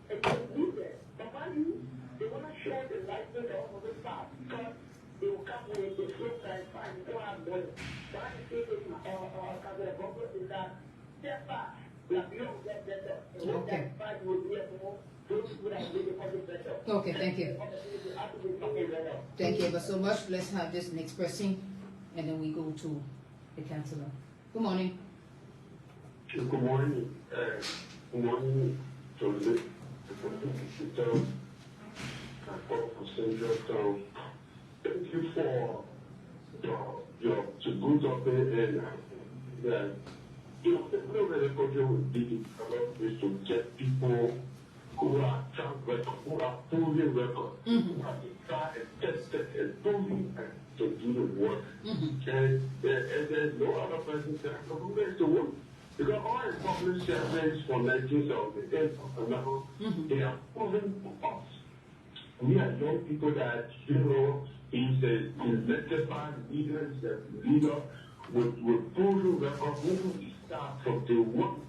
and the leaders. But when they want to show the likeness of the past, because they will come with the same time, fine, you don't have money. But I think Councillor Gongloe is that step back. Okay. Okay, thank you. Thank you ever so much. Let's have this next person, and then we go to the councillor. Good morning. Good morning. Good morning to the Central. Thank you for your good opinion and the real culture would be is to get people who are track record, who are proving record, who have tried and tested and proven to do the work. And there's no other person that can do the work. Because all the public surveys for 1978 of now, they are proven to us. We are young people that, is a elected leader, is a leader with proven record, who will start from the one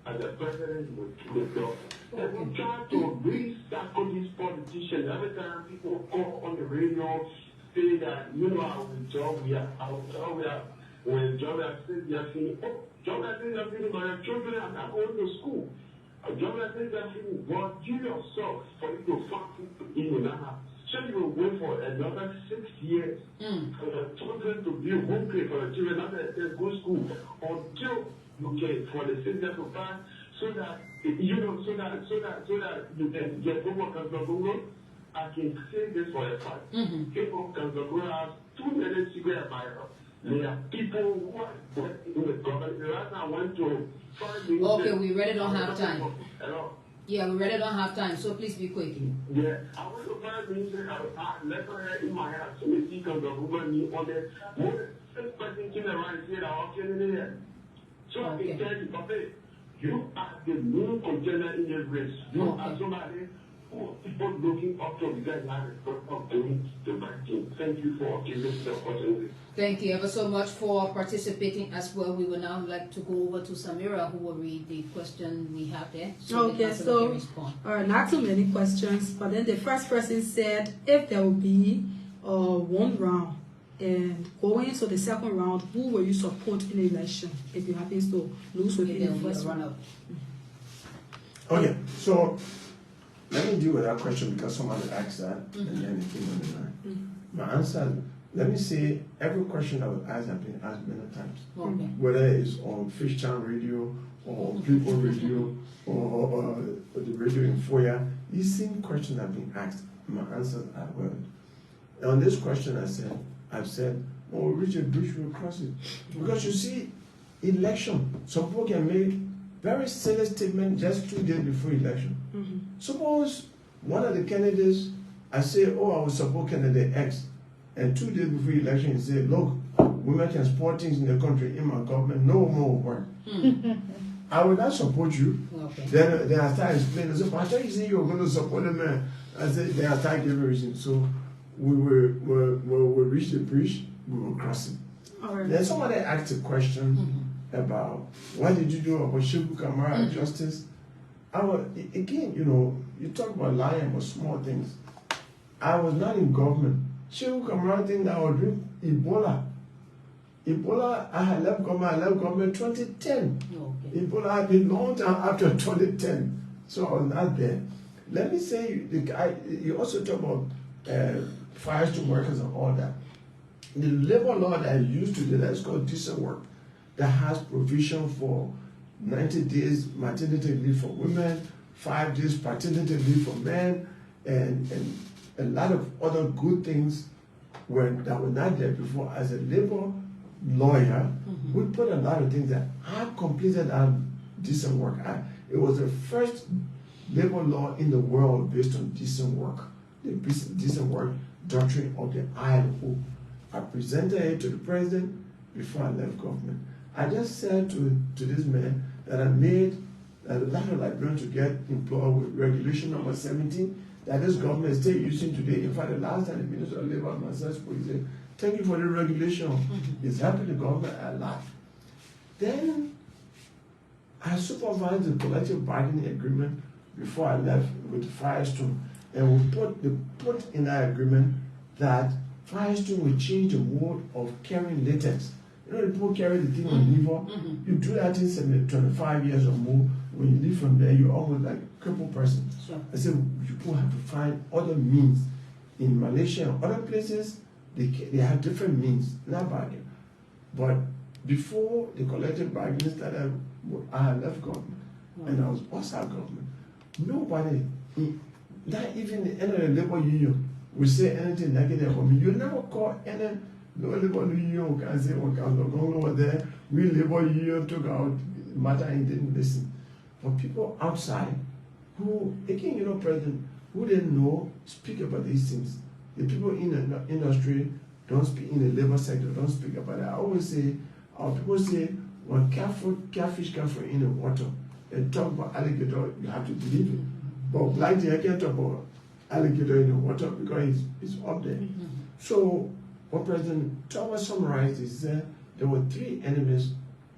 as a president with the job. And we try to recycle these politicians. Every time people call on the radio, say that, our job, we are, when job has said they are feeling, job has said they are feeling, but your children are not going to school. Job has said they are feeling, well, give yourself for you to function in now. So you will wait for another 6 years for the children to be okay, for the children not to go to school until you can, for the citizen to buy so that you know, so that you can get Cllr. I can say this for a fact. Cllr has too many secret admirers. There are people who are working in the government. Last time I went to find Okay, we really don't have time. Hello. Yeah, we really don't have time, so please be quick. Yeah, I went to find minister. I left her in my house. So we see Cllr on the first person came around and said, "I'm killing it." So I can tell you, Papa, you are the main contender in this race. You are somebody who people looking up to because you have a purpose of doing the right thing. Thank you for giving us the opportunity. Thank you ever so much for participating as well. We would now like to go over to Samira, who will read the question we have there. Okay, so, not too many questions, but then the first person said if there will be one round and going to the second round, who will you support in the election if you happen to lose within the first round? Okay, so let me deal with that question because somebody asked that and then it came on the line. My answer, let me say every question that was asked has been asked many times. Whether it's on Fish Town Radio or on People Radio or the radio in Foya, these same questions have been asked. My answers are well. On this question I've said, oh, Richard Bush will cross it. Because you see, election, some people can make very silly statement just 2 days before election. Suppose one of the candidates, I say, oh, I will support candidate X. And 2 days before election, he said, look, women can support things in the country, in my government, no more work. I will not support you. Then I start explaining. So, I thought you said you were going to support the man. I said, then I start giving reason. So, we will reach the bridge, we will cross it. Then somebody asked a question about what did you do about Shehu Kamara justice. Again, you know, you talk about lying about small things. I was not in government. Shehu Kamara thing that I was doing Ebola. Ebola, I left government 2010. Ebola had been long time after 2010. So I was not there. Let me say, you also talk about fires to workers and all that. The labor law that I used to do, that's called decent work, that has provision for 90 days maternity leave for women, 5 days paternity leave for men, and a lot of other good things that were not there before. As a labor lawyer, we put a lot of things that I completed our decent work. It was the first labor law in the world based on decent work, the decent work doctrine of the ILO. I presented it to the president before I left government. I just said to this man that I made a lot of Liberians to get employed with regulation number 17 that this government is still using today. In fact, the last time the Minister of Labor and myself spoke, he said, thank you for the regulation. It's helping the government a lot. Then I supervised the collective bargaining agreement before I left with Firestone. And we put in that agreement that Firestone will change the mode of carrying latex. You know, the people carry the thing on liver. You do that in 25 years or more. When you leave from there, you're almost like a crippled person. I said, you people have to find other means. In Malaysia and other places, they have different means, not bargain. But before the collective bargaining started, I had left government, and I was outside government. Nobody, not even the end of the labor union, will say anything negative about me. You never call any labor union can say, okay, Gongloe was there, we labor union took out matter and didn't listen. But people outside who, again, you know, President, who didn't know, speak about these things. The people in the industry don't speak, in the labor sector don't speak about it. I always say, our people say, when catfish come from in the water and talk about alligator, you have to believe it. But black I can't talk about alligator in the water because it's up there. So what President Thomas summarized is that there were 3 enemies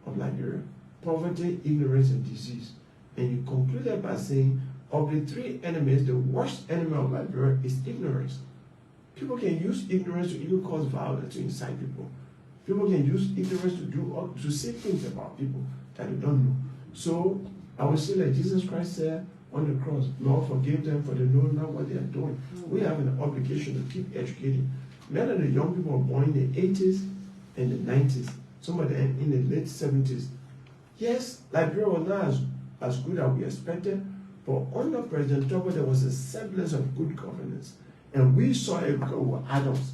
of Liberia: poverty, ignorance, and disease. And he concluded by saying, of the 3 enemies, the worst enemy of Liberia is ignorance. People can use ignorance to even cause violence to incite people. People can use ignorance to say things about people that they don't know. So I would say like Jesus Christ said on the cross, Lord, forgive them for they know not what they are doing. We have an obligation to keep educating. Many of the young people were born in the 80s and the 90s. Some of them in the late 70s. Yes, Liberia was not as as good as we expected, but under President Tobo, there was a semblance of good governance. And we saw it go with adults.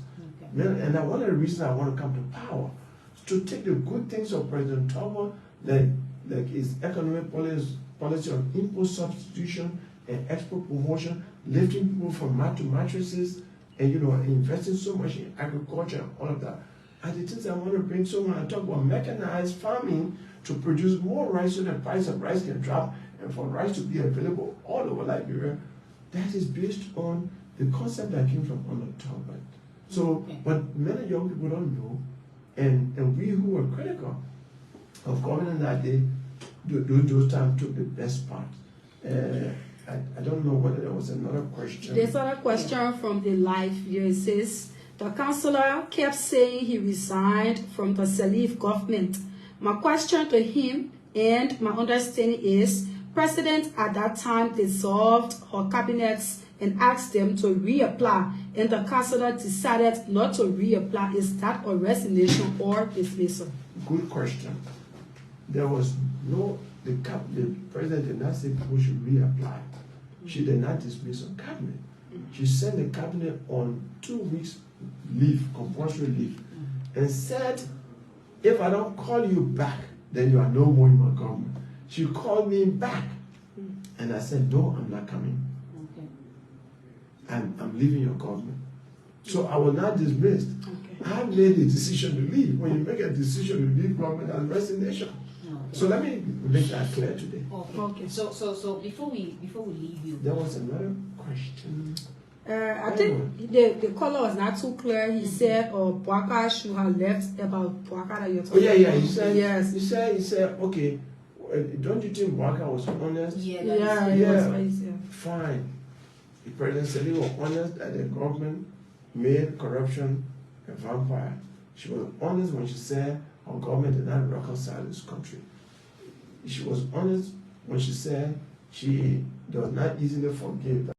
Okay. And one of the reasons I want to come to power is to take the good things of President Tobo, like his economic policy on import substitution and export promotion, lifting people from mat to mattresses, and investing so much in agriculture and all of that. And the things I want to bring, so when I talk about mechanized farming to produce more rice so the price of rice can drop and for rice to be available all over Liberia, that is based on the concept that came from on the top. So, but many young people don't know, and we who were critical of government that day, those times took the best part. I don't know whether there was another question. There's another question from the live view. It says, the councillor kept saying he resigned from the Cllr government. My question to him, and my understanding is, President at that time dissolved her cabinets and asked them to reapply, and the councillor decided not to reapply. Is that a resignation or dismissal? Good question. There was no, the president did not say people should reapply. She did not dismiss her cabinet. She sent the cabinet on 2 weeks leave, compulsory leave, and said, if I don't call you back, then you are no more in my government. She called me back, and I said, no, I'm not coming. I'm leaving your government. So I was not dismissed. I made a decision to leave. When you make a decision to leave government, that's resignation. So let me make that clear today. Okay. So before we leave you, there was another question. I think the caller was not too clear. He said, Bwaka should have left about Bwaka that you're talking about. Yeah. He said, yes. He said, okay, don't you think Bwaka was honest? Yeah. Fine. The president said he was honest that the government made corruption a vampire. She was honest when she said our government did not reconcile this country. She was honest when she said she does not easily forgive.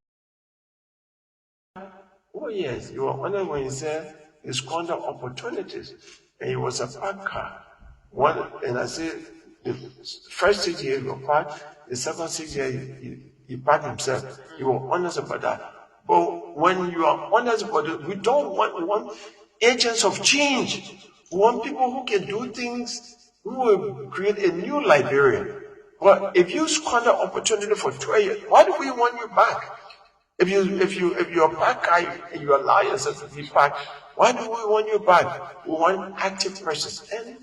Oh yes, you were honest when you said he squandered opportunities and he was a packer. And I said the first 6 years he was packed, the second 6 years he packed himself. You were honest about that. But when you are honest about it, we want agents of change. We want people who can do things, who will create a new Liberia. But if you squander opportunity for 12 years, why do we want you back? If you're a packer and you allow yourself to be packed, why do we want you back? We want active persons. And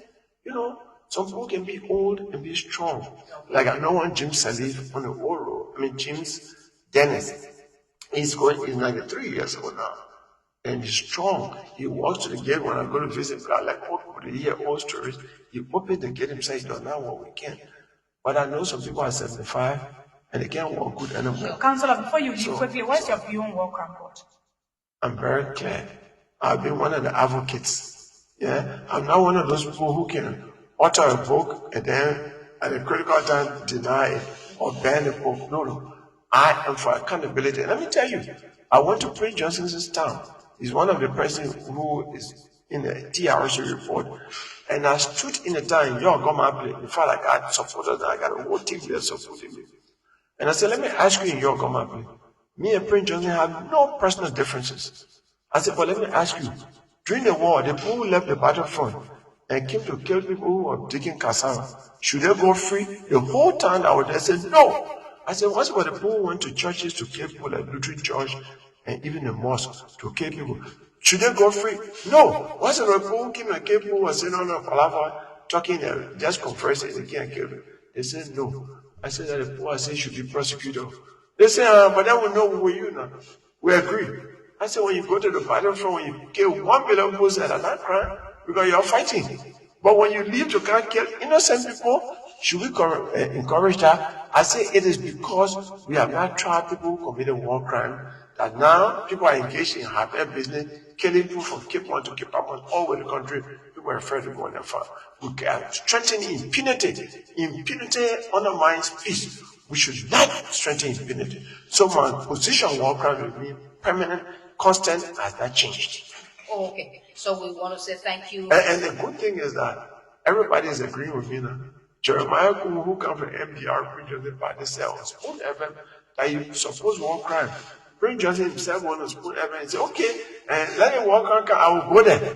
some people can be old and be strong. Like I know one Jim Salif on the old road. James Dennis. He's 93 years old now. And he's strong. He walks to the gate when I go to visit God, like old people, they hear old stories. He opens the gate himself, he does not what we can. But I know some people are 75 and they can't walk good anymore. Councillor, before you leave quickly, what's your view on work report? I'm very clear. I've been one of the advocates. Yeah, I'm not one of those people who can utter a book and then at a critical time deny it or ban the book. No. I am for accountability. And let me tell you, I went to Prince Johnson's town. He's one of the presidents who is in the TRC report. And I stood in the town, y'all got my play. In fact, I got supporters, I got a whole team there supporting me. And I said, let me ask you in your government, please. Me and Prince Johnson have no personal differences. I said, but let me ask you, during the war, the people who left the battlefront and came to kill people who were digging cassava, should they go free? The whole town that was there said, no. I said, what's about the people who went to churches to kill people like Lutheran Church and even the mosque to kill people? Should they go free? No. What's about the people who came and killed people who were sitting on a palaver, talking, just confessing they can't kill them? They said, no. I said that the people I said should be prosecuted. They said, but then we know who were you now. We agree. I said, when you go to the battlefront, when you kill 1 million people, that are not crime because you're fighting. But when you leave to can't kill innocent people, should we encourage that? I say it is because we have not tried people who committed war crime that now people are engaged in hard business, killing people from Cape One to Cape Town, all over the country. People are afraid to go on their farm. We can strengthen impunity. Impunity undermines peace. We should not strengthen impunity. So my position on war crime will be permanent, constant, has not changed. Okay, so we want to say thank you. And the good thing is that everybody is agreeing with me now. Jeremiah Kumu, who come from MDR, Prince Joseph Party, said on Spoon FM that you suppose war crime. Prince Joseph himself went on Spoon FM and said, okay, and let him walk on, I will go there.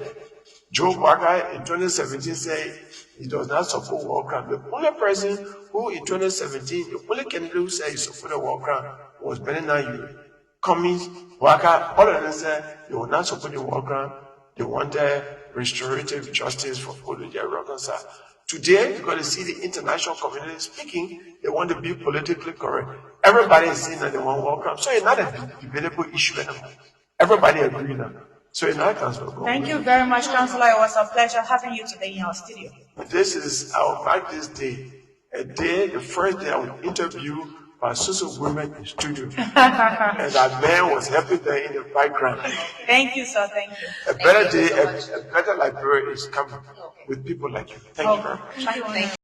Joe Barker in 2017 said he does not support war crime. The only person who in 2017, the only candidate who said he supported war crime was Benina Cummings, Walker, all of them said they will not support the war crime. They wanted restorative justice for Oluja Rokansa. Today, because they see the international community speaking, they want to be politically correct. Everybody is saying that they want war crime. So it's not a debatable issue anymore. Everybody agree now. So it's not Councillor Gongloe. Thank you very much, Councillor. It was a pleasure having you today in our studio. This is our mark this day. A day, the first day I will interview by social women in studio. And that man was happy there in the background. Thank you, sir. Thank you. A better day, a better Liberia is coming with people like you. Thank you very much. Thank you.